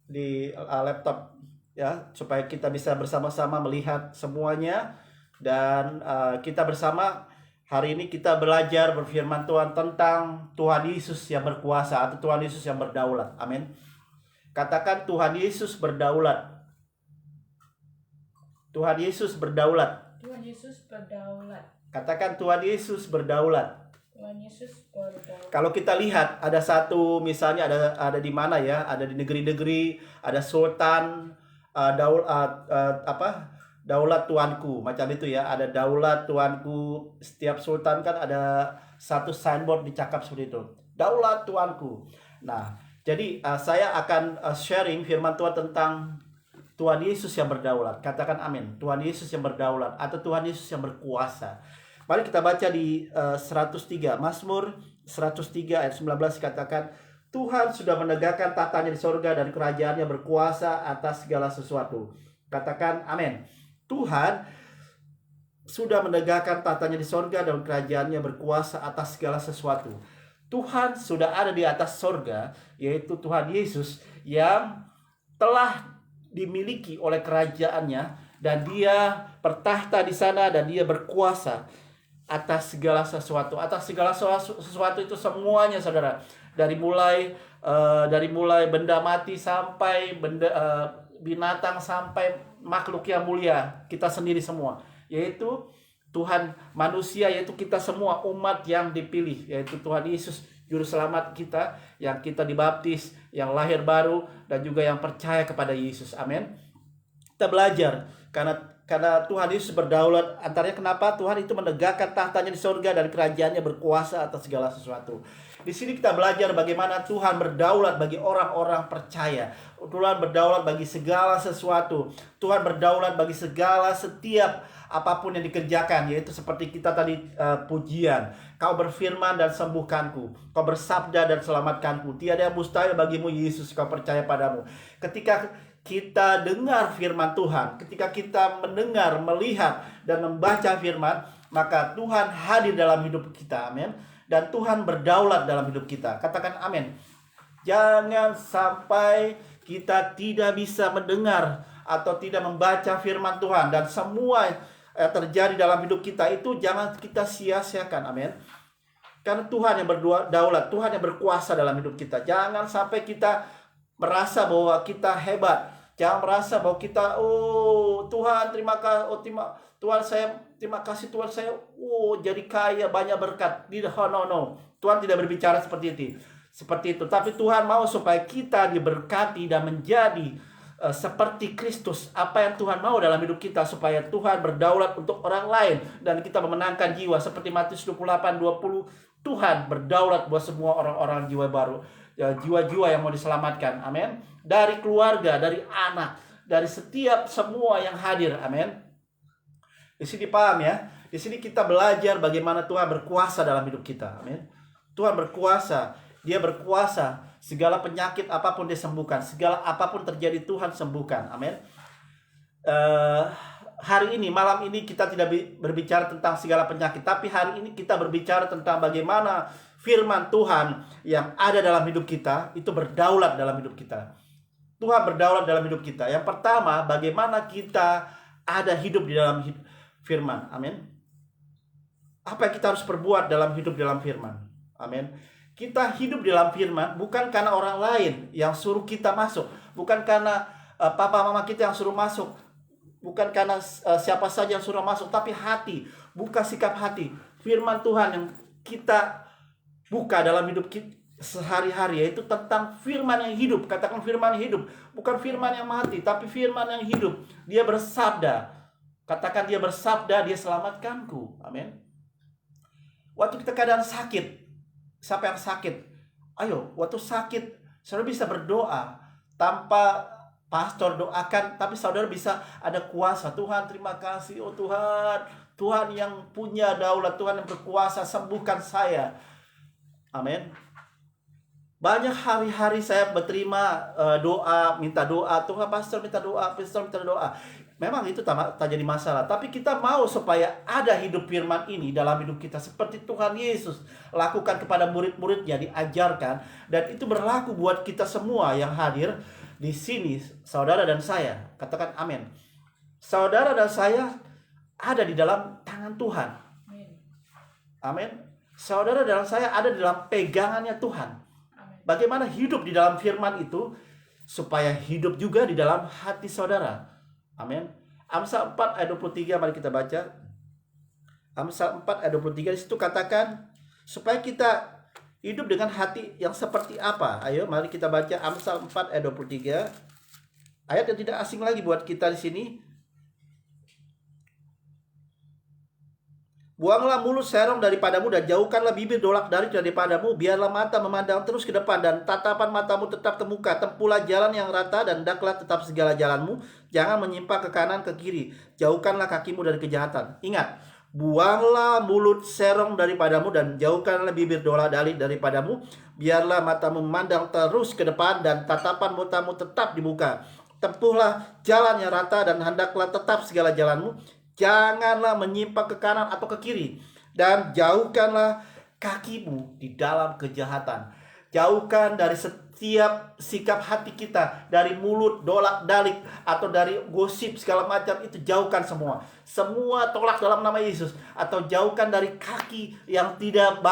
di laptop ya, supaya kita bisa bersama-sama melihat semuanya. Dan kita bersama hari ini kita belajar berfirman Tuhan tentang Tuhan Yesus yang berkuasa atau Tuhan Yesus yang berdaulat. Amin. Katakan Tuhan Yesus berdaulat. Tuhan Yesus berdaulat. Tuhan Yesus berdaulat. Katakan Tuhan Yesus berdaulat. Tuhan Yesus berdaulat. Kalau kita lihat ada satu, misalnya ada di mana ya? Ada di negeri-negeri, ada sultan, daulat tuanku, macam itu ya. Ada daulat tuanku. Setiap sultan kan ada satu signboard dicakap seperti itu. Daulat tuanku. Nah, jadi saya akan sharing firman Tuhan tentang Tuhan Yesus yang berdaulat. Katakan amin. Tuhan Yesus yang berdaulat atau Tuhan Yesus yang berkuasa. Mari kita baca di 103. Mazmur 103 ayat 19 katakan, Tuhan sudah menegakkan tahtanya di sorga dan kerajaannya berkuasa atas segala sesuatu. Katakan amin. Tuhan sudah menegakkan tahtanya di sorga dan kerajaannya berkuasa atas segala sesuatu. Tuhan sudah ada di atas sorga, yaitu Tuhan Yesus yang telah dimiliki oleh kerajaannya, dan dia bertahta di sana dan dia berkuasa atas segala sesuatu. Atas segala sesuatu itu semuanya saudara. Dari mulai benda mati sampai benda binatang sampai makhluk yang mulia, kita sendiri semua, yaitu Tuhan manusia, yaitu kita semua umat yang dipilih, yaitu Tuhan Yesus juru selamat kita, yang kita dibaptis, yang lahir baru, dan juga yang percaya kepada Yesus. Amin. Kita belajar karena Tuhan Yesus berdaulat. Antaranya kenapa Tuhan itu menegakkan tahtanya di surga dan kerajaannya berkuasa atas segala sesuatu. Di sini kita belajar bagaimana Tuhan berdaulat bagi orang-orang percaya. Tuhan berdaulat bagi segala sesuatu. Tuhan berdaulat bagi setiap apapun yang dikerjakan, yaitu seperti kita tadi pujian. Kau berfirman dan sembuhkanku. Kau bersabda dan selamatkanku. Tiada yang mustahil bagimu Yesus, kau percaya padamu. Ketika kita dengar firman Tuhan, ketika kita mendengar, melihat, dan membaca firman, maka Tuhan hadir dalam hidup kita. Amin. Dan Tuhan berdaulat dalam hidup kita. Katakan amin. Jangan sampai kita tidak bisa mendengar atau tidak membaca firman Tuhan, dan semua terjadi dalam hidup kita itu jangan kita sia-siakan. Amin. Karena Tuhan yang berdaulat, Tuhan yang berkuasa dalam hidup kita. Jangan sampai kita merasa bahwa kita hebat. Jangan merasa bahwa kita, oh Tuhan terima kasih, Tuhan saya terima kasih, Tuhan saya jadi kaya, banyak berkat. No. Tuhan tidak berbicara seperti itu. Tapi Tuhan mau supaya kita diberkati dan menjadi seperti Kristus. Apa yang Tuhan mau dalam hidup kita, supaya Tuhan berdaulat untuk orang lain dan kita memenangkan jiwa. Seperti Matius 28:20, Tuhan berdaulat buat semua orang-orang jiwa baru, jiwa-jiwa yang mau diselamatkan. Amin. Dari keluarga, dari anak, dari setiap semua yang hadir. Amin. Di sini paham ya. Di sini kita belajar bagaimana Tuhan berkuasa dalam hidup kita. Amin. Tuhan berkuasa. Dia berkuasa. Segala penyakit apapun dia sembuhkan. Segala apapun terjadi Tuhan sembuhkan. Amin. Hari ini, malam ini kita tidak berbicara tentang segala penyakit, tapi hari ini kita berbicara tentang bagaimana firman Tuhan yang ada dalam hidup kita itu berdaulat dalam hidup kita. Tuhan berdaulat dalam hidup kita. Yang pertama, bagaimana kita ada hidup di dalam firman. Amin. Apa yang kita harus perbuat dalam hidup dalam firman. Amin. Kita hidup di dalam firman bukan karena orang lain yang suruh kita masuk, bukan karena papa mama kita yang suruh masuk, bukan karena siapa saja yang suruh masuk, tapi hati, buka sikap hati. Firman Tuhan yang kita buka dalam hidup kita sehari-hari, yaitu tentang firman yang hidup. Katakan firman yang hidup, bukan firman yang mati, tapi firman yang hidup. Dia bersabda. Katakan dia bersabda, dia selamatkanku. Amin. Waktu kita keadaan sakit, siapa yang sakit? Ayo, waktu sakit, saudara bisa berdoa tanpa pastor doakan, tapi saudara bisa ada kuasa. Tuhan terima kasih, oh Tuhan, Tuhan yang punya daulat, Tuhan yang berkuasa, sembuhkan saya. Amin. Banyak hari-hari saya berterima doa, minta doa, Tuhan pastor minta doa, pastor minta doa. Memang itu tak jadi masalah, tapi kita mau supaya ada hidup firman ini dalam hidup kita, seperti Tuhan Yesus lakukan kepada murid-muridnya, diajarkan, dan itu berlaku buat kita semua yang hadir di sini, saudara dan saya. Katakan amin. Saudara dan saya ada di dalam tangan Tuhan. Amin. Saudara dan saya ada di dalam pegangannya Tuhan. Bagaimana hidup di dalam firman itu, supaya hidup juga di dalam hati saudara. Amin. Amsal 4 ayat 23, mari kita baca. Amsal 4 ayat 23, di situ katakan supaya kita hidup dengan hati yang seperti apa? Ayo, mari kita baca Amsal 4 ayat 23. Ayat yang tidak asing lagi buat kita di sini. Buanglah mulut serong daripadamu dan jauhkanlah bibir dolak daripadamu. Biarlah mata memandang terus ke depan dan tatapan matamu tetap terbuka. Tempuhlah jalan yang rata dan hendaklah tetap segala jalanmu. Jangan menyimpang ke kanan ke kiri. Jauhkanlah kakimu dari kejahatan. Ingat, buanglah mulut serong daripadamu dan jauhkanlah bibir dolak-dalik daripadamu. Biarlah matamu memandang terus ke depan dan tatapan matamu tetap dibuka. Tempuhlah jalan yang rata dan hendaklah tetap segala jalanmu. Janganlah menyimpang ke kanan atau ke kiri. Dan jauhkanlah kakimu di dalam kejahatan. Jauhkan dari setiap sikap hati kita, dari mulut dolak-dalik atau dari gosip segala macam, itu jauhkan semua. Semua tolak dalam nama Yesus. Atau jauhkan dari kaki yang tidak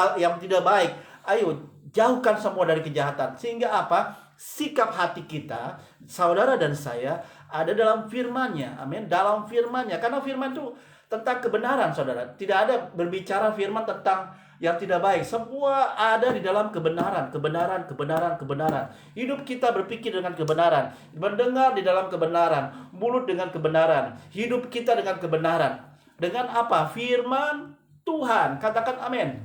baik. Ayo, jauhkan semua dari kejahatan. Sehingga apa? Sikap hati kita, saudara dan saya, ada dalam firman-Nya. Amin. Dalam firman-Nya. Karena firman itu tentang kebenaran, saudara. Tidak ada berbicara firman tentang yang tidak baik. Semua ada di dalam kebenaran. Kebenaran. Hidup kita berpikir dengan kebenaran. Mendengar di dalam kebenaran. Mulut dengan kebenaran. Hidup kita dengan kebenaran. Dengan apa? Firman Tuhan. Katakan amin.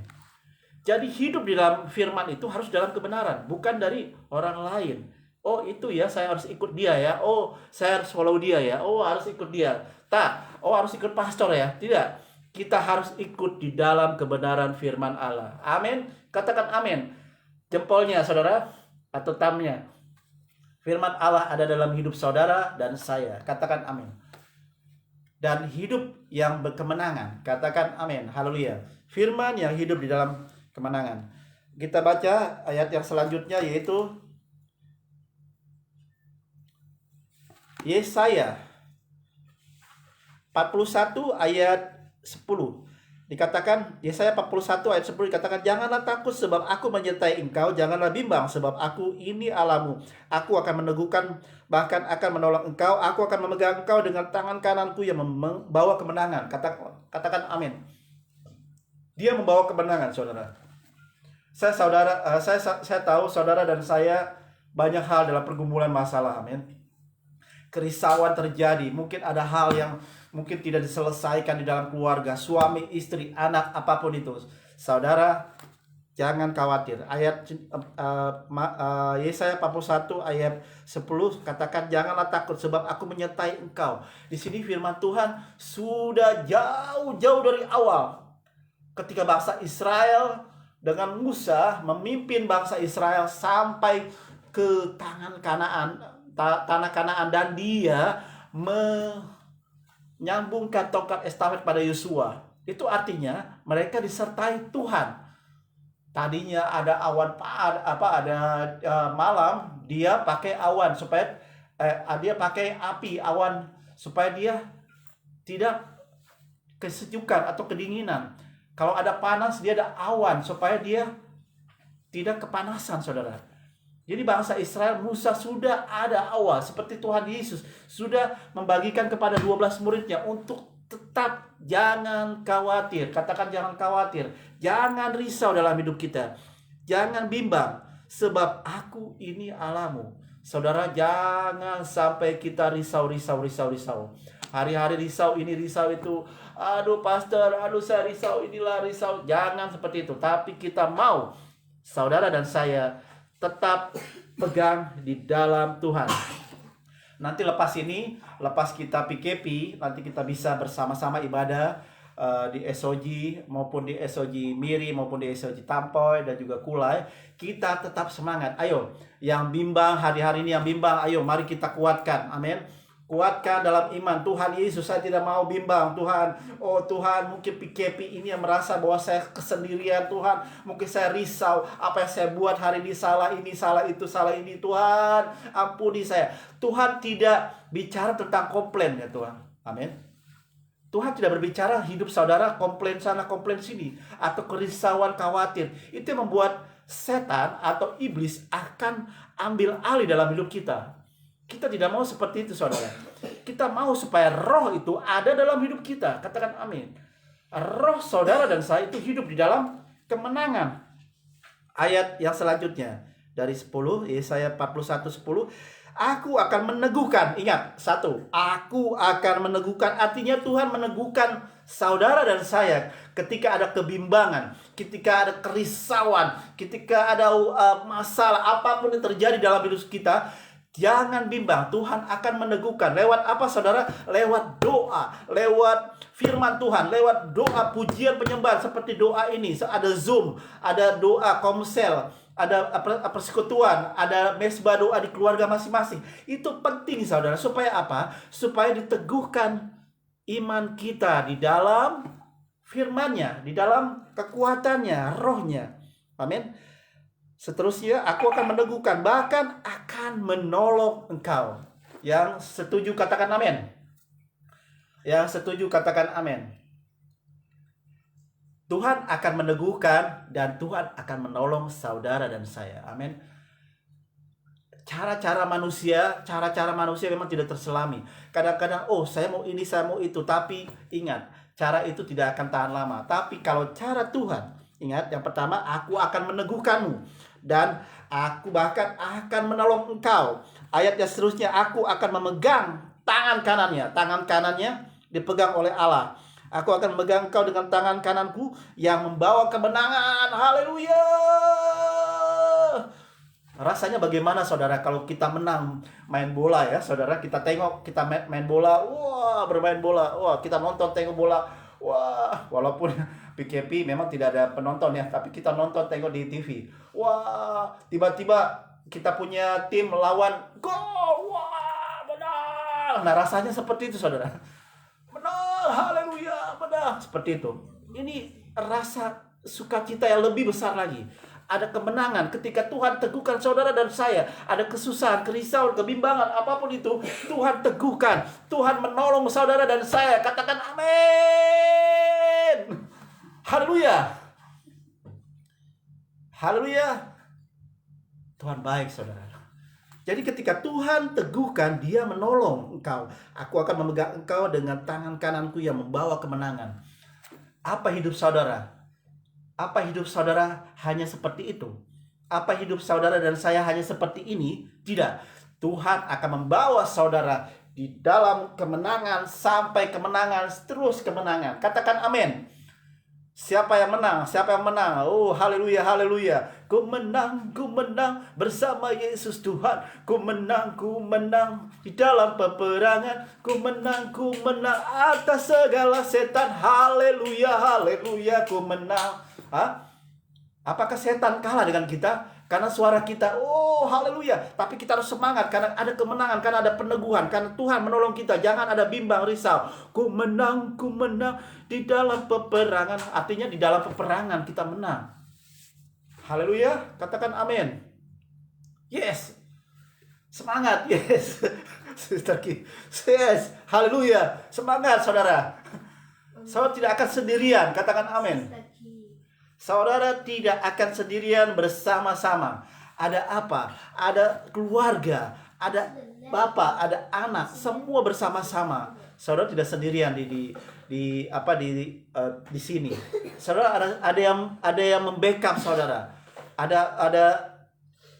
Jadi hidup di dalam firman itu harus dalam kebenaran. Bukan dari orang lain. Oh itu ya, saya harus ikut dia ya. Oh saya harus follow dia ya. Oh harus ikut dia. Tak. Oh harus ikut pastor ya. Tidak. Kita harus ikut di dalam kebenaran firman Allah. Amin. Katakan amin. Jempolnya saudara. Atau thumbnya. Firman Allah ada dalam hidup saudara dan saya. Katakan amin. Dan hidup yang berkemenangan. Katakan amin. Haleluya. Firman yang hidup di dalam kemenangan. Kita baca ayat yang selanjutnya, yaitu Yesaya 41 ayat 10. Dikatakan, Yesaya 41 ayat 10 dikatakan, janganlah takut sebab aku menyertai engkau, janganlah bimbang sebab aku ini Allahmu. Aku akan meneguhkan, bahkan akan menolong engkau, aku akan memegang engkau dengan tangan kananku yang membawa kemenangan. Katakan amin. Dia membawa kemenangan, saudara. Saya tahu saudara dan saya banyak hal dalam pergumulan masalah, amin. Kerisauan terjadi, mungkin ada hal yang mungkin tidak diselesaikan di dalam keluarga, suami, istri, anak, apapun itu. Saudara, jangan khawatir. Ayat Yesaya 41 ayat 10 katakan, janganlah takut sebab aku menyertai engkau. Di sini firman Tuhan sudah jauh-jauh dari awal. Ketika bangsa Israel dengan Musa memimpin bangsa Israel sampai ke tanah Kanaan, dan dia menyambungkan tongkat estafet pada Yosua. Itu artinya mereka disertai Tuhan. Tadinya ada awan, malam, dia pakai awan supaya dia pakai api awan supaya dia tidak kesejukan atau kedinginan. Kalau ada panas, dia ada awan supaya dia tidak kepanasan, saudara. Jadi bangsa Israel, Musa sudah ada awal, seperti Tuhan Yesus sudah membagikan kepada 12 muridnya untuk tetap jangan khawatir. Katakan jangan khawatir, jangan risau dalam hidup kita, jangan bimbang, sebab aku ini Allahmu. Saudara, jangan sampai kita risau. Hari-hari risau ini, risau itu. Aduh pastor, aduh saya risau inilah, risau. Jangan seperti itu. Tapi kita mau, saudara dan saya, tetap pegang di dalam Tuhan. Nanti lepas kita PKP, nanti kita bisa bersama-sama ibadah di SOG, maupun di SOG Miri, maupun di SOG Tampoy, dan juga Kulai. Kita tetap semangat. Ayo, yang bimbang hari-hari ini, yang bimbang, ayo mari kita kuatkan. Amin. Kuatkan dalam iman. Tuhan Yesus, saya tidak mau bimbang. Tuhan, oh Tuhan, mungkin PKP ini yang merasa bahwa saya kesendirian. Tuhan, mungkin saya risau. Apa yang saya buat hari ini, salah ini, salah itu, salah ini. Tuhan, ampuni saya. Tuhan tidak bicara tentang komplain, ya Tuhan. Amin. Tuhan tidak berbicara hidup saudara komplain sana, komplain sini, atau kerisauan, khawatir. Itu yang membuat setan atau iblis akan ambil alih dalam hidup kita. Kita tidak mau seperti itu, saudara. Kita mau supaya roh itu ada dalam hidup kita. Katakan amin. Roh saudara dan saya itu hidup di dalam kemenangan. Ayat yang selanjutnya dari 10, Yesaya 41:10. Aku akan meneguhkan. Ingat, satu, aku akan meneguhkan. Artinya Tuhan meneguhkan saudara dan saya ketika ada kebimbangan, ketika ada kerisauan, ketika ada masalah apapun yang terjadi dalam hidup kita. Jangan bimbang, Tuhan akan meneguhkan. Lewat apa, saudara? Lewat doa, lewat firman Tuhan, lewat doa, pujian, penyembahan. Seperti doa ini, ada Zoom, ada doa komsel, ada persekutuan, ada mesbah doa di keluarga masing-masing. Itu penting, saudara. Supaya apa? Supaya diteguhkan iman kita di dalam firman-Nya, di dalam kekuatannya, rohnya. Amin. Seterusnya, aku akan meneguhkan, bahkan akan menolong engkau. Yang setuju katakan amin. Yang setuju katakan amin. Tuhan akan meneguhkan dan Tuhan akan menolong saudara dan saya. Amin. Cara-cara manusia memang tidak terselami. Kadang-kadang, oh saya mau ini, saya mau itu. Tapi ingat, cara itu tidak akan tahan lama. Tapi kalau cara Tuhan, ingat, yang pertama, aku akan meneguhkanmu. Dan aku bahkan akan menolong engkau. Ayat yang seterusnya, aku akan memegang tangan kanannya. Tangan kanannya dipegang oleh Allah. Aku akan memegang engkau dengan tangan kananku yang membawa kemenangan. Haleluya. Rasanya bagaimana, saudara, kalau kita menang main bola, ya saudara? Kita tengok, kita main bola. Wah, bermain bola. Wah, kita nonton, tengok bola. Wah, walaupun PKP memang tidak ada penonton ya, tapi kita nonton, tengok di TV. Wah, tiba-tiba kita punya tim lawan gol, wah menang. Nah rasanya seperti itu saudara. Menang, haleluya, menang. Seperti itu. Ini rasa sukacita yang lebih besar lagi. Ada kemenangan ketika Tuhan teguhkan saudara dan saya. Ada kesusahan, kerisauan, kebimbangan, apapun itu, Tuhan teguhkan. Tuhan menolong saudara dan saya. Katakan amin. Haleluya. Haleluya. Tuhan baik saudara. Jadi ketika Tuhan teguhkan, Dia menolong engkau. Aku akan memegang engkau dengan tangan kananku yang membawa kemenangan. Apa hidup saudara? Apa hidup saudara hanya seperti itu? Apa hidup saudara dan saya hanya seperti ini? Tidak. Tuhan akan membawa saudara di dalam kemenangan sampai kemenangan, terus kemenangan. Katakan amin. Siapa yang menang? Siapa yang menang? Oh, haleluya, haleluya. Ku menang bersama Yesus Tuhan. Ku menang di dalam peperangan. Ku menang atas segala setan. Haleluya, haleluya, ku menang. Apakah setan kalah dengan kita? Karena suara kita, oh haleluya. Tapi kita harus semangat karena ada kemenangan, karena ada peneguhan, karena Tuhan menolong kita. Jangan ada bimbang, risau. Ku menang di dalam peperangan. Artinya di dalam peperangan kita menang. Haleluya, katakan amin. Yes. Semangat, yes. Sister Ki. Yes, haleluya. Semangat saudara. Saudara tidak akan sendirian, katakan amin. Saudara tidak akan sendirian, bersama-sama. Ada apa? Ada keluarga, ada bapak, ada anak, semua bersama-sama. Saudara tidak sendirian di sini. Saudara ada yang membackup saudara. Ada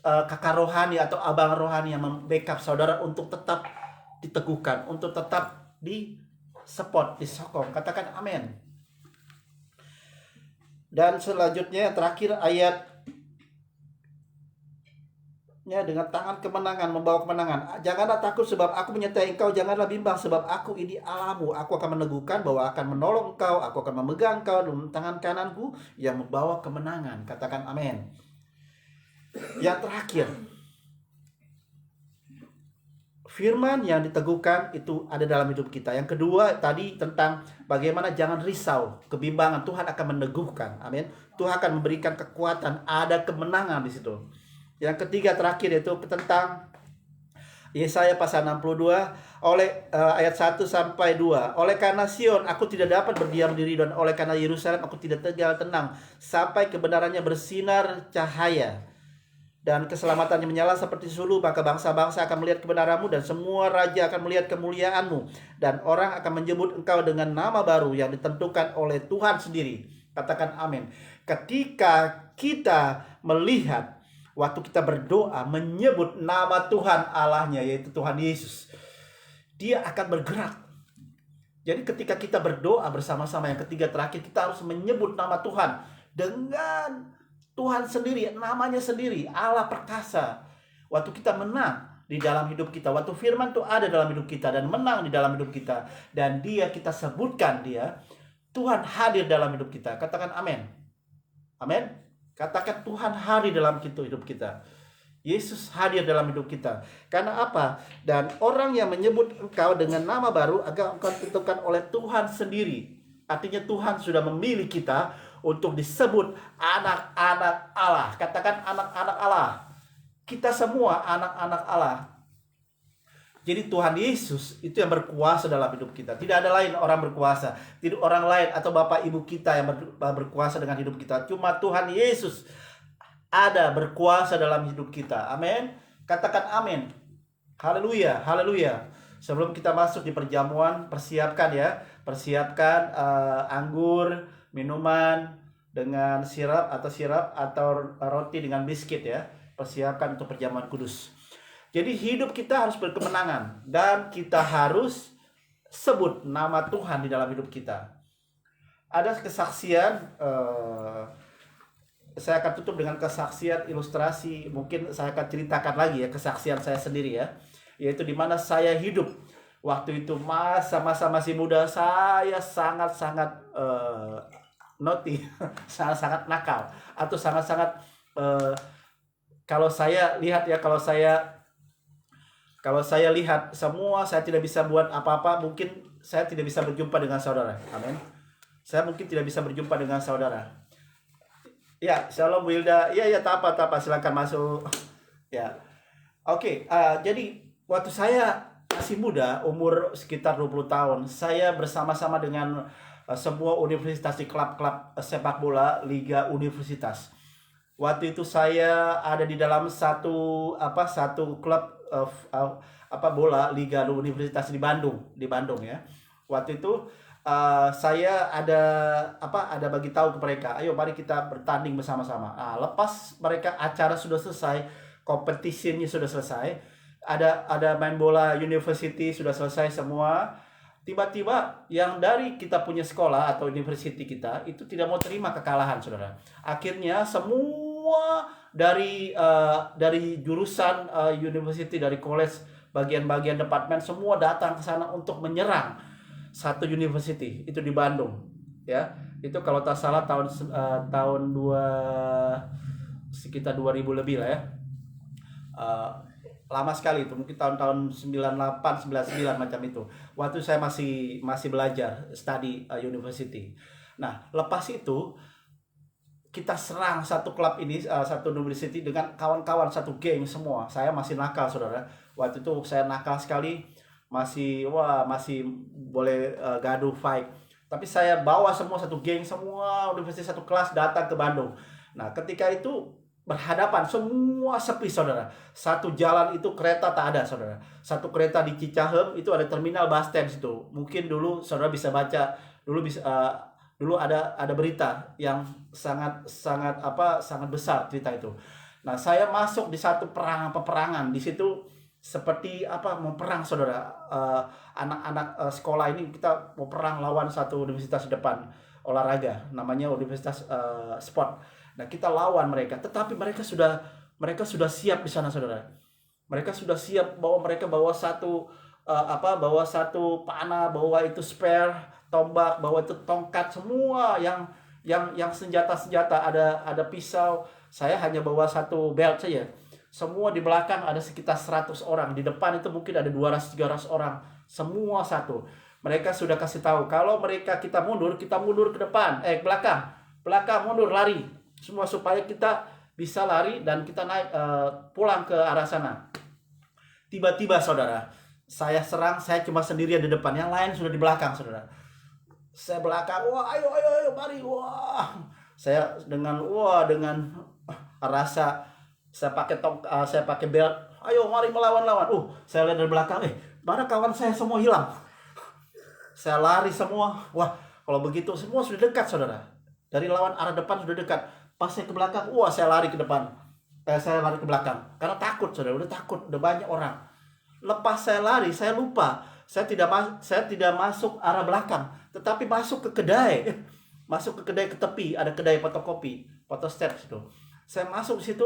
kakak rohani atau abang rohani yang membackup saudara untuk tetap diteguhkan, untuk tetap di support, disokong. Katakan amin. Dan selanjutnya terakhir ayatnya, dengan tangan kemenangan, membawa kemenangan. Janganlah takut sebab aku menyertai engkau, janganlah bimbang sebab aku ini Allahmu. Aku akan meneguhkan bahwa akan menolong engkau, aku akan memegang engkau dengan tangan kananku yang membawa kemenangan. Katakan amin. Yang terakhir, firman yang diteguhkan itu ada dalam hidup kita. Yang kedua tadi tentang bagaimana jangan risau, kebimbangan. Tuhan akan meneguhkan. Amin. Tuhan akan memberikan kekuatan, ada kemenangan di situ. Yang ketiga terakhir itu tentang Yesaya pasal 62 ayat 1 sampai 2. Oleh karena Sion aku tidak dapat berdiam diri, dan oleh karena Yerusalem aku tidak tinggal tenang sampai kebenarannya bersinar cahaya dan keselamatannya menyala seperti sulu. Maka bangsa-bangsa akan melihat kebenaranmu dan semua raja akan melihat kemuliaanmu, dan orang akan menyebut engkau dengan nama baru yang ditentukan oleh Tuhan sendiri. Katakan amin. Ketika kita melihat, waktu kita berdoa menyebut nama Tuhan Allahnya, yaitu Tuhan Yesus, Dia akan bergerak. Jadi ketika kita berdoa bersama-sama, yang ketiga terakhir, kita harus menyebut nama Tuhan dengan Tuhan sendiri, namanya sendiri, Allah perkasa. Waktu kita menang di dalam hidup kita, waktu firman itu ada dalam hidup kita dan menang di dalam hidup kita, dan Dia kita sebutkan Dia, Tuhan hadir dalam hidup kita. Katakan amin. Amin. Katakan Tuhan hadir dalam hidup kita. Yesus hadir dalam hidup kita. Karena apa? Dan orang yang menyebut engkau dengan nama baru akan engkau ditentukan oleh Tuhan sendiri. Artinya Tuhan sudah memilih kita untuk disebut anak-anak Allah. Katakan anak-anak Allah. Kita semua anak-anak Allah. Jadi Tuhan Yesus itu yang berkuasa dalam hidup kita. Tidak ada lain orang berkuasa. Tidak orang lain atau bapak ibu kita yang berkuasa dengan hidup kita. Cuma Tuhan Yesus ada berkuasa dalam hidup kita. Amin. Katakan amin. Haleluya, haleluya. Sebelum kita masuk di perjamuan, persiapkan ya. Persiapkan anggur, minuman dengan sirap atau roti dengan biskuit ya. Persiapkan untuk perjamuan kudus. Jadi hidup kita harus berkemenangan, dan kita harus sebut nama Tuhan di dalam hidup kita. Ada kesaksian, saya akan tutup dengan kesaksian ilustrasi. Mungkin saya akan ceritakan lagi ya kesaksian saya sendiri ya, yaitu di mana saya hidup. Waktu itu masa-masa masih muda, saya sangat-sangat naughty, sangat-sangat nakal, atau sangat-sangat kalau saya lihat ya, kalau saya lihat semua, saya tidak bisa buat apa-apa, mungkin saya tidak bisa berjumpa dengan saudara. Amin. Saya mungkin tidak bisa berjumpa dengan saudara. Ya, Shalom Wilda. Ya, tak apa, silakan masuk. Ya. Oke, jadi waktu saya masih muda, umur sekitar 20 tahun, saya bersama-sama dengan sebuah universitas di klub-klub sepak bola Liga Universitas. Waktu itu saya ada di dalam satu klub bola Liga Universitas di Bandung ya. Waktu itu saya ada bagi tahu ke mereka, ayo mari kita bertanding bersama-sama. Lepas mereka acara sudah selesai, kompetisinya sudah selesai, ada main bola university sudah selesai semua. Tiba-tiba yang dari kita punya sekolah atau university kita itu tidak mau terima kekalahan, saudara. Akhirnya semua dari jurusan university, dari college, bagian-bagian departemen semua datang ke sana untuk menyerang satu university itu di Bandung, ya. Itu kalau tak salah sekitar 2000 lebih lah ya. Lama sekali itu, mungkin tahun-tahun 98, 99 macam itu. Waktu saya masih belajar study university. Nah, lepas itu kita serang satu klub ini, satu university dengan kawan-kawan, satu geng semua. Saya masih nakal, saudara. Waktu itu saya nakal sekali, masih boleh gaduh, fight. Tapi saya bawa semua satu geng, semua universitas satu kelas datang ke Bandung. Nah, ketika itu berhadapan, semua sepi, saudara. Satu jalan itu kereta tak ada, saudara. Satu kereta di Cicahem itu ada terminal bus stand situ. Mungkin dulu saudara bisa baca, dulu ada berita yang sangat besar cerita itu. Nah, saya masuk di satu peperangan di situ, seperti mau perang, saudara. Anak-anak sekolah ini kita mau perang lawan satu universitas di depan olahraga, namanya Universitas Sport. Nah, kita lawan mereka, tetapi mereka sudah siap di sana, saudara. Mereka sudah siap, mereka bawa satu panah, bawa itu spear, tombak, bawa itu tongkat, semua yang senjata, ada pisau. Saya hanya bawa satu belt saja. Semua di belakang ada sekitar 100 orang, di depan itu mungkin ada 200-300 orang, semua satu. Mereka sudah kasih tahu kalau kita mundur ke depan, belakang mundur, lari. Semua supaya kita bisa lari dan kita naik pulang ke arah sana. Tiba-tiba, saudara, saya serang, saya cuma sendirian di depan, yang lain sudah di belakang, saudara. Saya belakang, ayo mari, saya dengan rasa, saya pakai belt, ayo mari melawan. Saya lihat dari belakang, mana kawan saya semua hilang. Saya lari semua. Kalau begitu semua sudah dekat, saudara. Dari lawan arah depan sudah dekat. Pas saya ke belakang, saya lari ke depan. Saya lari ke belakang. Karena takut, saudara. Udah takut, udah banyak orang. Lepas saya lari, saya lupa. Saya tidak masuk arah belakang, tetapi masuk ke kedai. Masuk ke kedai, ke tepi. Ada kedai fotokopi, photostat situ. Saya masuk situ,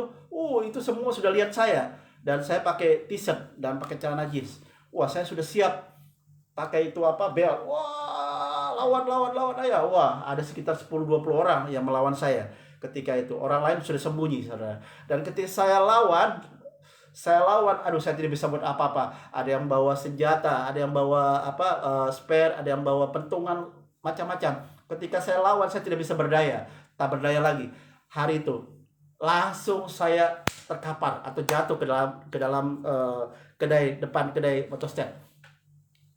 itu semua sudah lihat saya. Dan saya pakai t-shirt dan pakai celana jeans. Saya sudah siap. Pakai itu belt. Lawan aja. Ada sekitar 10-20 orang yang melawan saya. Ketika itu orang lain sudah sembunyi, saudara. Dan ketika saya lawan, saya tidak bisa buat apa-apa. Ada yang bawa senjata, ada yang bawa spare, ada yang bawa pentungan, macam-macam. Ketika saya lawan, saya tidak bisa berdaya, tak berdaya lagi. Hari itu langsung saya terkapar atau jatuh ke dalam depan kedai photostat.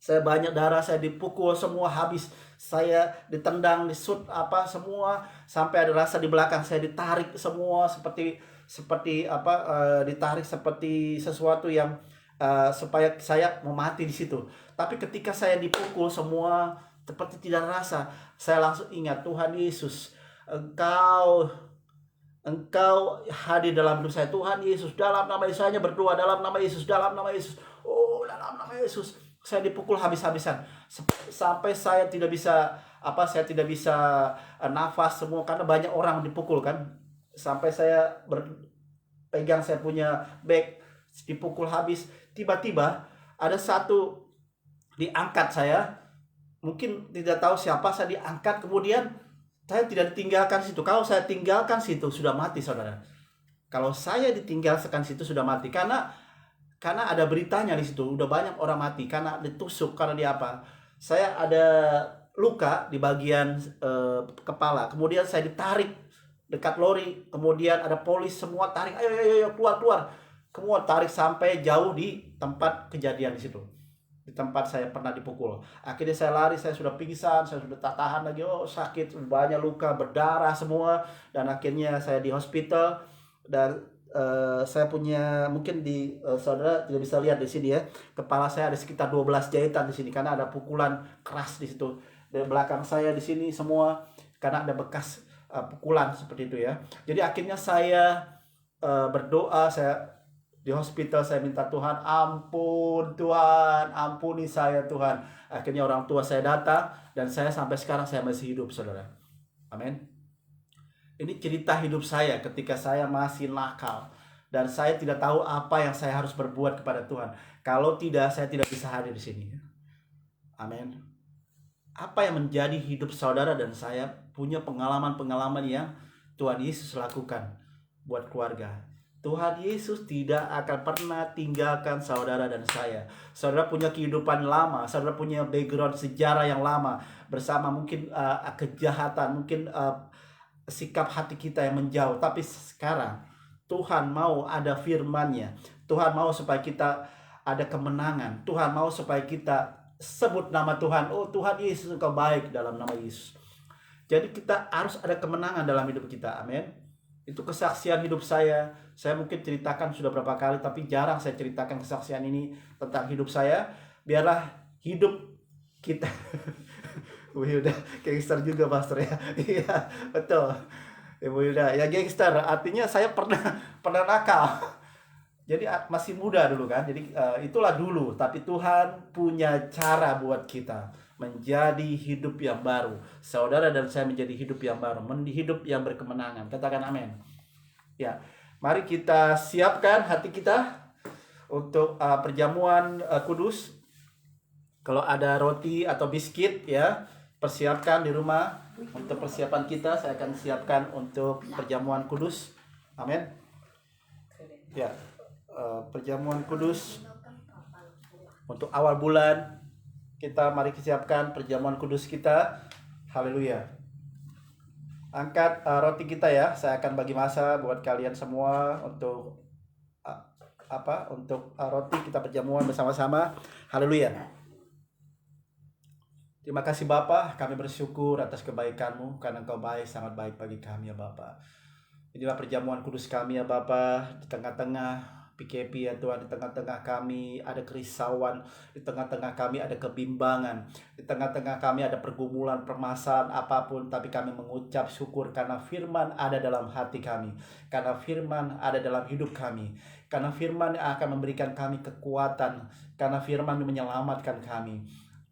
Saya banyak darah, saya dipukul semua habis. Saya ditendang, disut semua, sampai ada rasa di belakang saya ditarik semua seperti ditarik seperti sesuatu yang supaya saya mau mati di situ. Tapi ketika saya dipukul semua seperti tidak rasa, saya langsung ingat, Tuhan Yesus, Engkau hadir dalam hidup saya. Tuhan Yesus, dalam nama Yesus, hanya berdoa dalam nama Yesus, dalam nama Yesus. Dalam nama Yesus. Saya dipukul habis-habisan sampai saya tidak bisa nafas semua karena banyak orang dipukul kan. Sampai saya pegang saya punya bag, dipukul habis. Tiba-tiba ada satu diangkat saya, mungkin tidak tahu siapa, saya diangkat, kemudian saya tidak ditinggalkan situ. Kalau saya tinggalkan situ sudah mati, saudara. Kalau saya ditinggalkan situ sudah mati, karena ada beritanya di situ, udah banyak orang mati karena ditusuk, karena dia apa? Saya ada luka di bagian kepala, kemudian saya ditarik dekat lori, kemudian ada polis semua tarik, ayo ayo ayo keluar keluar, semua tarik sampai jauh di tempat kejadian di situ, di tempat saya pernah dipukul. Akhirnya saya lari, saya sudah pingsan, saya sudah tak tahan lagi, oh sakit, banyak luka, berdarah semua, dan akhirnya saya di hospital. Dan saya punya, mungkin saudara tidak bisa lihat di sini ya, kepala saya ada sekitar 12 jahitan di sini karena ada pukulan keras di situ. Di belakang saya di sini semua karena ada bekas pukulan seperti itu ya. Jadi akhirnya saya berdoa, saya di hospital, saya minta Tuhan, ampun Tuhan, ampuni saya Tuhan. Akhirnya orang tua saya datang dan saya sampai sekarang saya masih hidup, saudara. Amin. Ini cerita hidup saya ketika saya masih nakal dan saya tidak tahu apa yang saya harus berbuat kepada Tuhan. Kalau tidak, saya tidak bisa hadir di sini. Amin. Apa yang menjadi hidup saudara dan saya punya pengalaman-pengalaman yang Tuhan Yesus lakukan buat keluarga. Tuhan Yesus tidak akan pernah tinggalkan saudara dan saya. Saudara punya kehidupan lama, saudara punya background sejarah yang lama bersama mungkin kejahatan, mungkin sikap hati kita yang menjauh. Tapi sekarang Tuhan mau ada firman-Nya. Tuhan mau supaya kita ada kemenangan. Tuhan mau supaya kita sebut nama Tuhan. Oh Tuhan Yesus, Engkau baik, dalam nama Yesus. Jadi kita harus ada kemenangan dalam hidup kita. Amin. Itu kesaksian hidup saya. Saya mungkin ceritakan sudah berapa kali, tapi jarang saya ceritakan kesaksian ini tentang hidup saya. Biarlah hidup kita Ibu Hilda gangster juga, pastor ya. Iya, betul. Ibu Hilda ya gangster, artinya saya pernah nakal. Jadi masih muda dulu kan. Jadi itulah dulu, tapi Tuhan punya cara buat kita menjadi hidup yang baru. Saudara dan saya menjadi hidup yang baru, hidup yang berkemenangan. Katakan amin. Ya, mari kita siapkan hati kita untuk perjamuan kudus. Kalau ada roti atau biskuit ya, persiapkan di rumah untuk persiapan kita. Saya akan siapkan untuk perjamuan kudus. Amin. Ya, perjamuan kudus untuk awal bulan. Kita mari siapkan perjamuan kudus kita. Haleluya. Angkat roti kita ya. Saya akan bagi masa buat kalian semua untuk untuk roti kita perjamuan bersama-sama. Haleluya. Terima kasih Bapa, kami bersyukur atas kebaikan-Mu, karena Engkau baik, sangat baik bagi kami ya Bapa. Inilah perjamuan kudus kami ya Bapa, di tengah-tengah PKP ya Tuhan, di tengah-tengah kami ada kerisauan, di tengah-tengah kami ada kebimbangan, di tengah-tengah kami ada pergumulan, permasalahan apapun, tapi kami mengucap syukur karena firman ada dalam hati kami, karena firman ada dalam hidup kami, karena firman akan memberikan kami kekuatan, karena firman menyelamatkan kami.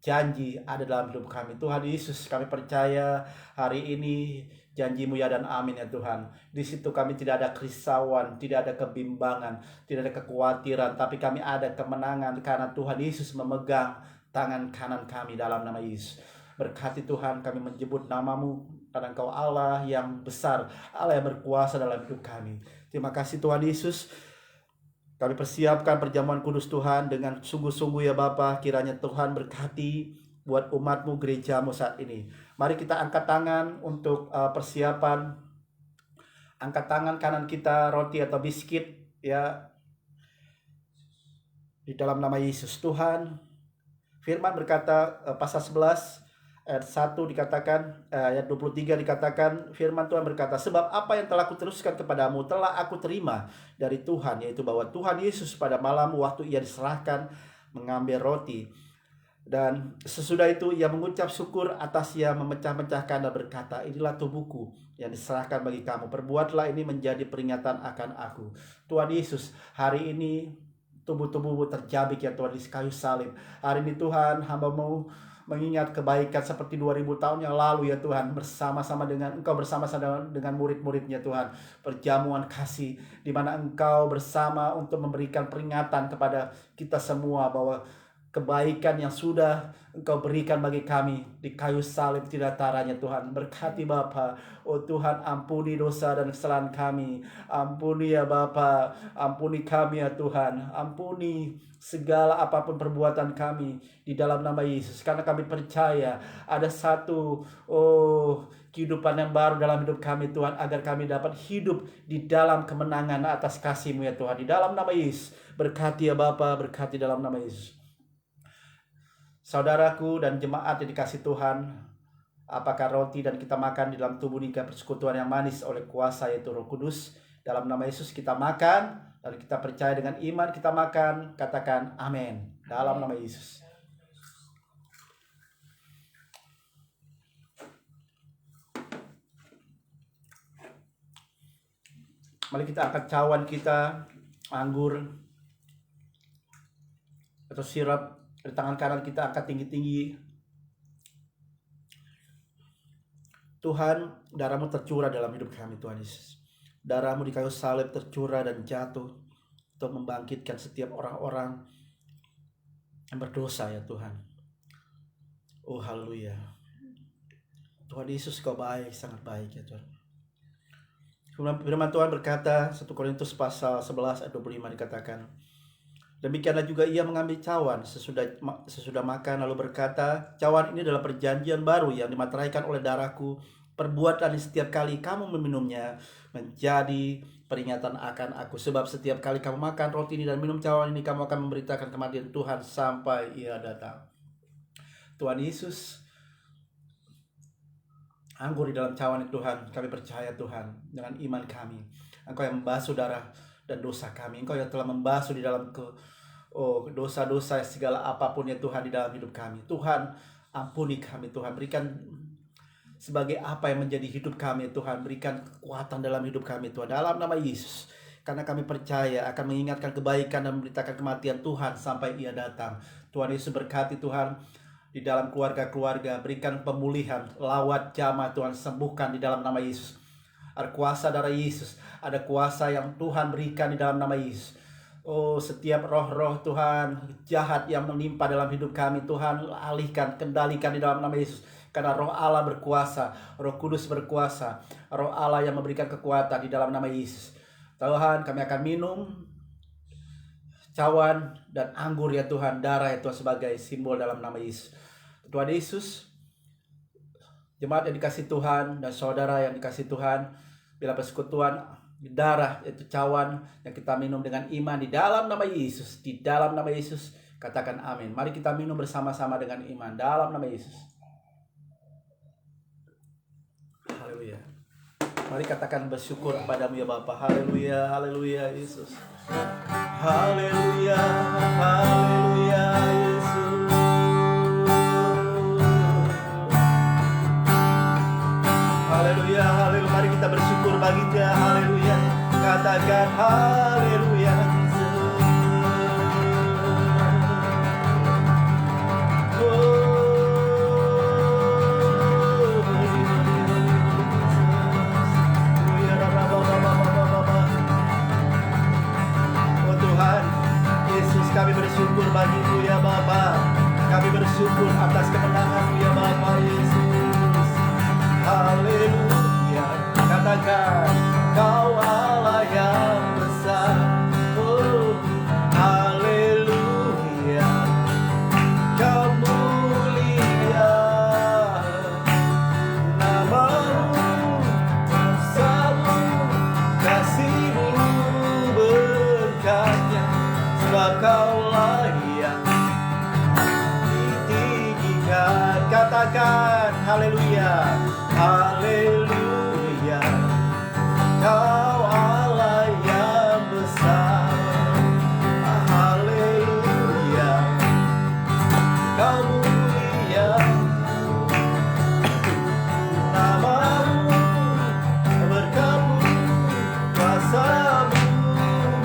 Janji ada dalam hidup kami. Tuhan Yesus, kami percaya hari ini janji-Mu ya dan amin ya Tuhan. Di situ kami tidak ada kerisauan, tidak ada kebimbangan, tidak ada kekhawatiran, tapi kami ada kemenangan karena Tuhan Yesus memegang tangan kanan kami dalam nama Yesus. Berkati Tuhan, kami menyebut nama-Mu karena Engkau Allah yang besar, Allah yang berkuasa dalam hidup kami. Terima kasih Tuhan Yesus. Kami persiapkan perjamuan kudus Tuhan dengan sungguh-sungguh ya Bapa. Kiranya Tuhan berkati buat umat-Mu, gereja-Mu saat ini. Mari kita angkat tangan untuk persiapan. Angkat tangan kanan kita, roti atau biskuit ya. Di dalam nama Yesus. Tuhan, firman berkata pasal 11 ayat 1 dikatakan, ayat 23 dikatakan, firman Tuhan berkata, sebab apa yang telah kuteruskan kepadamu telah aku terima dari Tuhan, yaitu bahwa Tuhan Yesus pada malam waktu ia diserahkan mengambil roti, dan sesudah itu ia mengucap syukur atas ia memecah-mecahkan dan berkata, inilah tubuhku yang diserahkan bagi kamu, perbuatlah ini menjadi peringatan akan aku. Tuhan Yesus, hari ini tubuh-tubuhmu terjabik ya Tuhan di kayu salib. Hari ini Tuhan, hamba-Mu mengingat kebaikan seperti 2000 tahun yang lalu ya Tuhan, bersama-sama dengan Engkau, bersama-sama dengan murid-muridnya Tuhan, perjamuan kasih di mana Engkau bersama untuk memberikan peringatan kepada kita semua bahwa kebaikan yang sudah Engkau berikan bagi kami di kayu salib tidak taranya Tuhan. Berkati Bapa. Oh Tuhan, ampuni dosa dan kesalahan kami. Ampuni ya Bapa, ampuni kami ya Tuhan. Ampuni segala apapun perbuatan kami di dalam nama Yesus. Karena kami percaya ada satu kehidupan yang baru dalam hidup kami Tuhan. Agar kami dapat hidup di dalam kemenangan atas kasih-Mu ya Tuhan. Di dalam nama Yesus. Berkati ya Bapa, berkati dalam nama Yesus. Saudaraku dan jemaat yang dikasih Tuhan, apakah roti dan kita makan di dalam tubuh nikah persekutuan yang manis oleh kuasa yaitu Roh Kudus. Dalam nama Yesus kita makan dan kita percaya dengan iman kita makan. Katakan amin. Dalam nama Yesus. Mari kita angkat cawan kita, anggur atau sirap. Di tangan kanan kita angkat tinggi-tinggi. Tuhan, darah-Mu tercurah dalam hidup kami Tuhan Yesus. Darah-Mu di kayu salib tercurah dan jatuh untuk membangkitkan setiap orang-orang yang berdosa ya Tuhan. Oh haleluya. Tuhan Yesus Kau baik, sangat baik ya Tuhan. Firman Tuhan berkata, 1 Korintus pasal 11 ayat 25 dikatakan, demikianlah juga ia mengambil cawan sesudah makan lalu berkata, cawan ini adalah perjanjian baru yang dimateraikan oleh darahku. Perbuatlah setiap kali kamu meminumnya menjadi peringatan akan aku. Sebab setiap kali kamu makan roti ini dan minum cawan ini, kamu akan memberitakan kematian Tuhan sampai ia datang. Tuhan Yesus, anggur di dalam cawan itu Tuhan, kami percaya Tuhan dengan iman kami. Engkau yang membasuh darah dan dosa kami. Engkau yang telah membasuh di dalam dosa-dosa segala apapun ya Tuhan di dalam hidup kami. Tuhan, ampuni kami Tuhan. Berikan sebagai apa yang menjadi hidup kami Tuhan. Berikan kekuatan dalam hidup kami Tuhan. Dalam nama Yesus. Karena kami percaya akan mengingatkan kebaikan dan memberitakan kematian Tuhan sampai ia datang. Tuhan Yesus berkati Tuhan di dalam keluarga-keluarga. Berikan pemulihan, lawat jamah Tuhan. Sembuhkan di dalam nama Yesus. Ada kuasa darah Yesus. Ada kuasa yang Tuhan berikan di dalam nama Yesus. Oh, setiap roh-roh Tuhan jahat yang menimpa dalam hidup kami Tuhan alihkan, kendalikan di dalam nama Yesus. Karena Roh Allah berkuasa, Roh Kudus berkuasa, Roh Allah yang memberikan kekuatan di dalam nama Yesus. Tuhan, kami akan minum cawan dan anggur ya Tuhan, darah ya Tuhan sebagai simbol dalam nama Yesus. Tuhan Yesus, jemaat yang dikasih Tuhan dan saudara yang dikasih Tuhan, bila persekutuan darah itu cawan yang kita minum dengan iman di dalam nama Yesus. Di dalam nama Yesus katakan amin. Mari kita minum bersama-sama dengan iman dalam nama Yesus. Haleluya. Mari katakan bersyukur kepadamu ya Bapa. Haleluya, haleluya Yesus. Haleluya, haleluya Yesus. Haleluya, haleluya. Mari kita bersyukur bagi Dia. Haleluya. Katakan haleluya. Oh Tuhan, Yesus, kami bersyukur bagi-Mu ya Bapa. Kami bersyukur atas kemenangan-Mu ya Bapa Yesus. Haleluya. Katakan Kau Allah yang besar. Oh, haleluya. Kau mulia. Nama-Mu, kuasa-Mu, kasih-Mu, berkat-Nya. Sebab Kau layak ditinggikan. Katakan haleluya. Haleluya. Kau Allah yang besar. Haleluya. Kau mulia. Nama-Mu, berkat-Mu, kuasa-Mu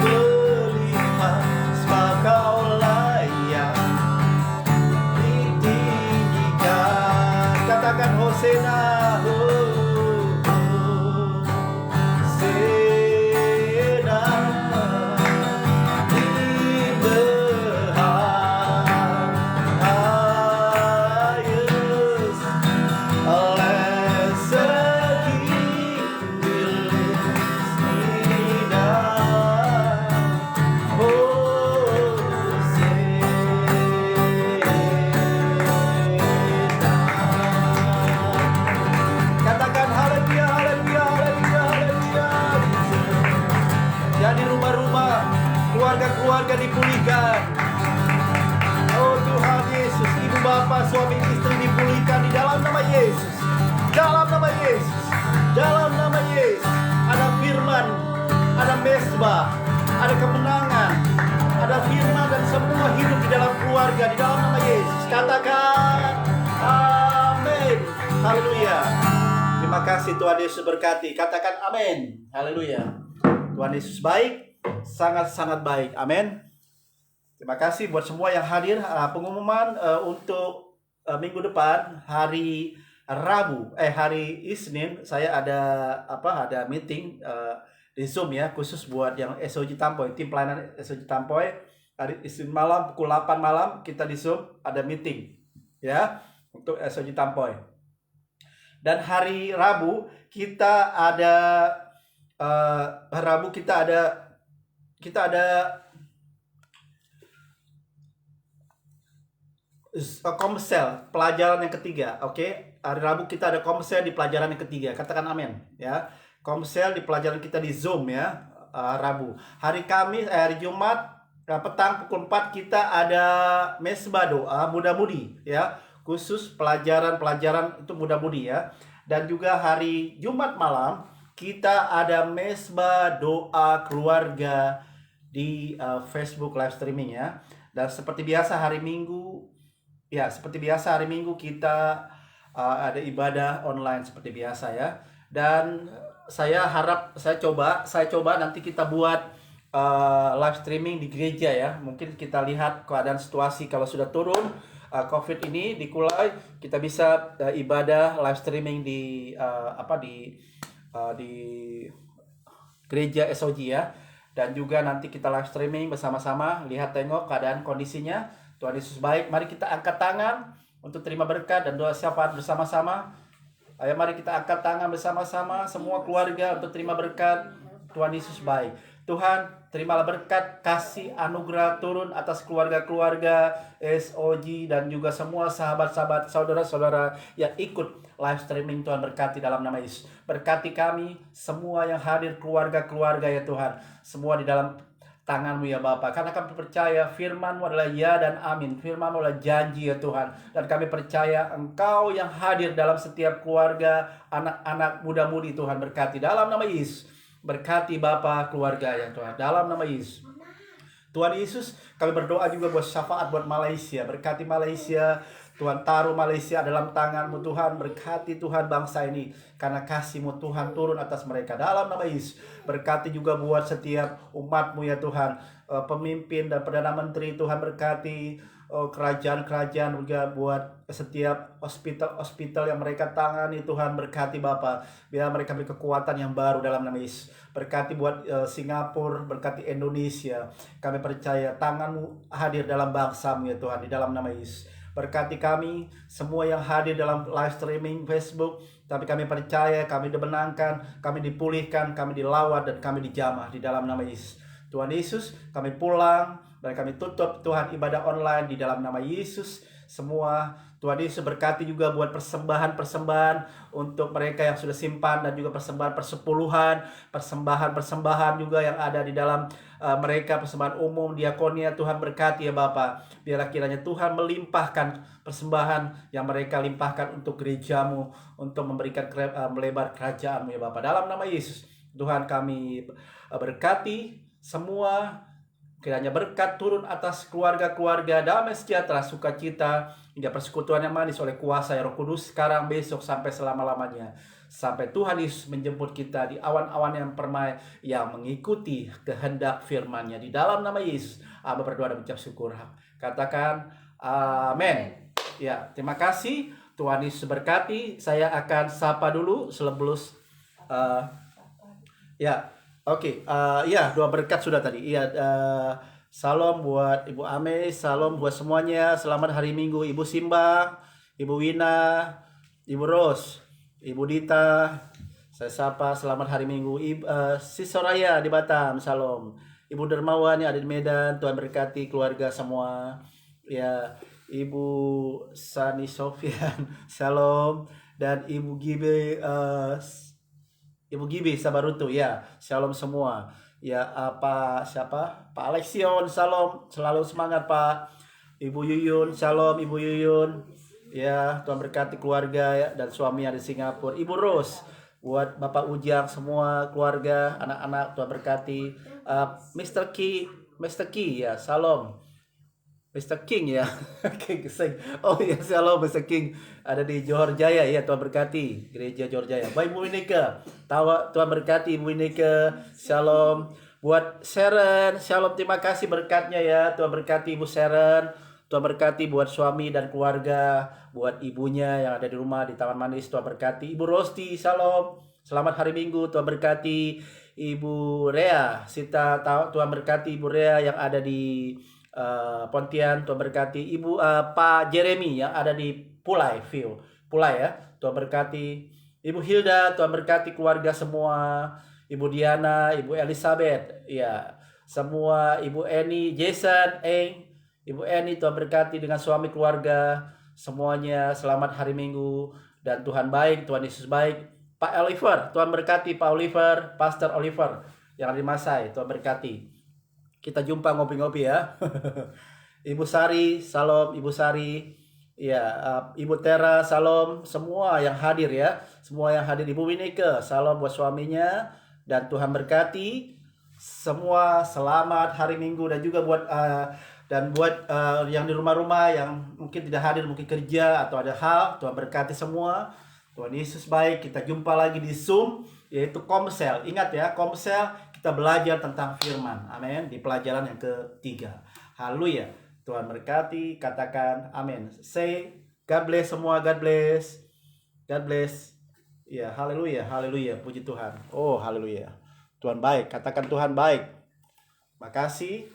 berlimpah. Sebab Kau layak ditinggikan. Katakan Hosana. dalam nama Yesus. Dalam nama Yesus. Ada firman, ada mesbah, ada kemenangan, ada firman dan semua hidup di dalam keluarga di dalam nama Yesus. Katakan amin. Haleluya. Terima kasih Tuhan Yesus berkati. Katakan amin. Haleluya. Tuhan Yesus baik, sangat-sangat baik. Amin. Terima kasih buat semua yang hadir. Pengumuman untuk minggu depan hari Rabu, hari Isnin saya ada meeting di Zoom ya, khusus buat yang SOG Tampoy, tim pelayanan SOG Tampoy. Hari Isnin malam pukul 8 malam kita di Zoom ada meeting ya untuk SOG Tampoy. Dan hari Rabu kita ada Komsel pelajaran yang ketiga. Oke, hari Rabu kita ada Komsel di pelajaran yang ketiga. Katakan amin ya. Komsel di pelajaran kita di Zoom ya, Rabu. Hari Kamis, hari Jumat petang pukul 4 kita ada mesbah doa muda-mudi ya, khusus pelajaran itu muda-mudi ya. Dan juga hari Jumat malam kita ada mesbah doa keluarga di Facebook live streaming ya. Dan seperti biasa hari Minggu kita ada ibadah online seperti biasa ya. Dan saya coba nanti kita buat live streaming di gereja ya. Mungkin kita lihat keadaan situasi, kalau sudah turun COVID ini di Kulai, kita bisa ibadah live streaming di gereja SOG ya. Dan juga nanti kita live streaming bersama-sama, lihat tengok keadaan kondisinya. Tuhan Yesus baik. Mari kita angkat tangan untuk terima berkat dan doa syafaat bersama-sama. Ayo mari kita angkat tangan bersama-sama semua keluarga untuk terima berkat. Tuhan Yesus baik. Tuhan, terimalah berkat, kasih anugerah turun atas keluarga-keluarga SOG dan juga semua sahabat-sahabat, saudara-saudara yang ikut live streaming. Tuhan berkati dalam nama Yesus. Berkati kami semua yang hadir, keluarga-keluarga ya Tuhan. Semua di dalam tangan-Mu ya Bapa. Karena kami percaya firman-Mu adalah ya dan amin. Firman-Mu adalah janji ya Tuhan. Dan kami percaya Engkau yang hadir dalam setiap keluarga, anak-anak muda-mudi Tuhan. Berkati dalam nama Yesus. Berkati Bapa keluarga ya Tuhan. Dalam nama Yesus. Tuhan Yesus, kami berdoa juga buat syafaat buat Malaysia. Berkati Malaysia. Tuhan taruh Malaysia dalam tangan-Mu Tuhan. Berkati Tuhan bangsa ini. Karena kasih-Mu Tuhan turun atas mereka. Dalam nama Yesus. Berkati juga buat setiap umat-Mu ya Tuhan. Pemimpin dan Perdana Menteri Tuhan berkati. Kerajaan-kerajaan juga buat setiap hospital yang mereka tangani Tuhan. Berkati Bapa. Biar mereka beri kekuatan yang baru dalam nama Yesus. Berkati buat Singapura. Berkati Indonesia. Kami percaya tangan-Mu hadir dalam bangsa-Mu ya Tuhan. Di dalam nama Yesus. Berkati kami semua yang hadir dalam live streaming Facebook. Tapi kami percaya, kami dibenangkan, kami dipulihkan, kami dilawat, dan kami dijamah di dalam nama Yesus. Tuhan Yesus, kami pulang dan kami tutup Tuhan ibadah online di dalam nama Yesus. Semua Tuhan Yesus berkati juga buat persembahan-persembahan untuk mereka yang sudah simpan, dan juga persembahan persepuluhan, persembahan juga yang ada di dalam mereka, persembahan umum, diakonia. Tuhan berkati ya Bapa. Biarlah kiranya Tuhan melimpahkan persembahan yang mereka limpahkan untuk gereja-Mu, untuk memberikan melebar kerajaan-Mu ya Bapa. Dalam nama Yesus, Tuhan kami berkati semua. Kiranya berkat turun atas keluarga-keluarga, damai sejahtera, sukacita, hingga persekutuan yang manis oleh kuasa Roh Kudus sekarang, besok, sampai selama-lamanya. Sampai Tuhan Yesus menjemput kita di awan-awan yang permai yang mengikuti kehendak firman-Nya. Di dalam nama Yesus, Aba berdoa dan mengucap syukur. Katakan amin. Ya, terima kasih. Tuhan Yesus berkati. Saya akan sapa dulu selebelus. Oke, doa berkat sudah tadi. Salam buat Ibu Ame, salam buat semuanya. Selamat hari Minggu, Ibu Simba, Ibu Wina, Ibu Ros, Ibu Dita. Saya sapa selamat hari Minggu. Si Soraya di Batam, salam. Ibu Dermawan yang ada di Medan, Tuhan berkati keluarga semua. Ya, Ibu Sani Sofian, salam. Dan Ibu Gibi Sabarutu ya, shalom semua. Ya, Pak Aleksion, shalom, selalu semangat Pak. Ibu Yuyun, shalom Ibu Yuyun. ya, Tuhan berkati keluarga ya, dan suami yang di Singapura. Ibu Rose, buat Bapak Ujang, semua keluarga, anak-anak, Tuhan berkati. Mr. Key ya, Salam. Mr. King ya, King sing. Oh ya, Shalom Mr. King, ada di Johor Jaya ya, Tuhan berkati gereja Johor Jaya. Baik Ibu Winike, Tuhan berkati Ibu Winike, Shalom. Buat Sharon, Shalom, terima kasih berkatnya ya, Tuhan berkati Ibu Sharon. Tuhan berkati buat suami dan keluarga, buat ibunya yang ada di rumah di Taman Manis, Tuhan berkati. Ibu Rosti, Shalom, selamat hari Minggu, Tuhan berkati. Ibu Rea, Sita, Tuhan berkati Ibu Rea yang ada di Pontian, Tuhan berkati. Ibu Pak Jeremy yang ada di Pulai ya, Tuhan berkati. Ibu Hilda, Tuhan berkati keluarga semua. Ibu Diana, Ibu Elizabeth, ya, semua. Ibu Eni, Jason, Ibu Eni, Tuhan berkati dengan suami keluarga semuanya. Selamat hari Minggu dan Tuhan baik, Tuhan Yesus baik. Pak Oliver, Tuhan berkati Pak Oliver, Pastor Oliver yang ada di Masai, Tuhan berkati. Kita jumpa ngopi-ngopi ya. Ibu Sari, Salam Ibu Sari. Ya, Ibu Tera, Salam, semua yang hadir ya. Semua yang hadir. Ibu Winike, salam buat suaminya dan Tuhan berkati. Semua selamat hari Minggu dan juga buat yang di rumah-rumah yang mungkin tidak hadir, mungkin kerja atau ada hal, Tuhan berkati semua. Tuhan Yesus baik. Kita jumpa lagi di Zoom, yaitu Komsel. Ingat ya, Komsel, kita belajar tentang firman. Amin. Di pelajaran yang ketiga. Haleluya. Tuhan berkati. Katakan amin. Say God bless semua. God bless. God bless. Ya, haleluya. Haleluya. Puji Tuhan. Oh, haleluya. Tuhan baik. Katakan Tuhan baik. Makasih.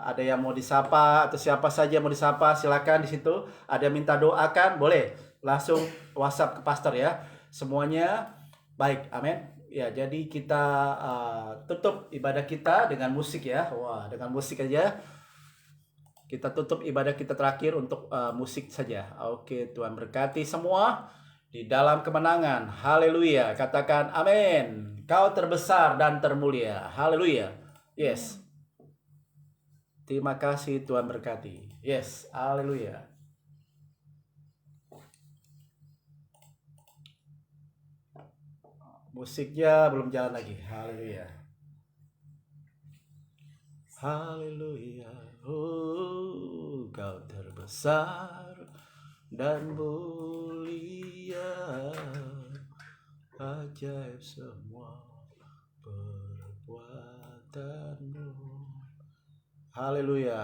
Ada yang mau disapa atau siapa saja mau disapa, silakan di situ. Ada yang minta doakan, boleh langsung WhatsApp ke pastor ya. Semuanya baik. Amin. Ya, jadi kita tutup ibadah kita dengan musik ya. Wah, dengan musik aja. Kita tutup ibadah kita terakhir untuk musik saja. Oke, Tuhan berkati semua di dalam kemenangan. Haleluya. Katakan amin. Kau terbesar dan termulia. Haleluya. Yes. Terima kasih, Tuhan berkati. Yes. Haleluya. Musiknya belum jalan lagi. Haleluya. Haleluya. Oh, kau terbesar dan mulia. Ajaib semua perbuatanmu. Haleluya.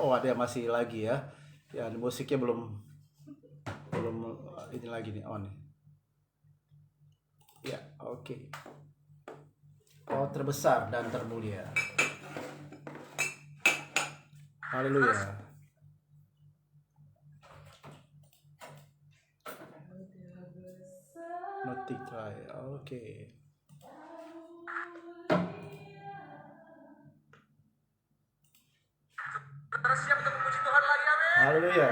Oh, ada yang masih lagi ya. Ya, musiknya belum ini lagi nih on. Ya, oke. Kau terbesar dan termulia. Haleluya. Notik try. Oke. Saudara siap untuk memuji Tuhan lagi, amin. Haleluya.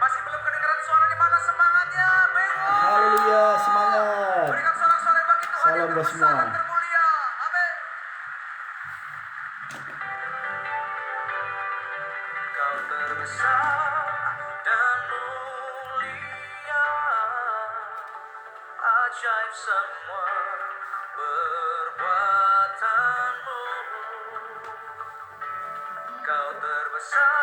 Masih belum kedengaran suara di mana semangatnya? Bengong. Haleluya, semangat. Berikan sorak-sorai bagi Tuhan Salam yang buat terbesar semua. dan termulia. Amin. Kau terbesar dan mulia, ajaib semua perbuatanmu. Kau terbesar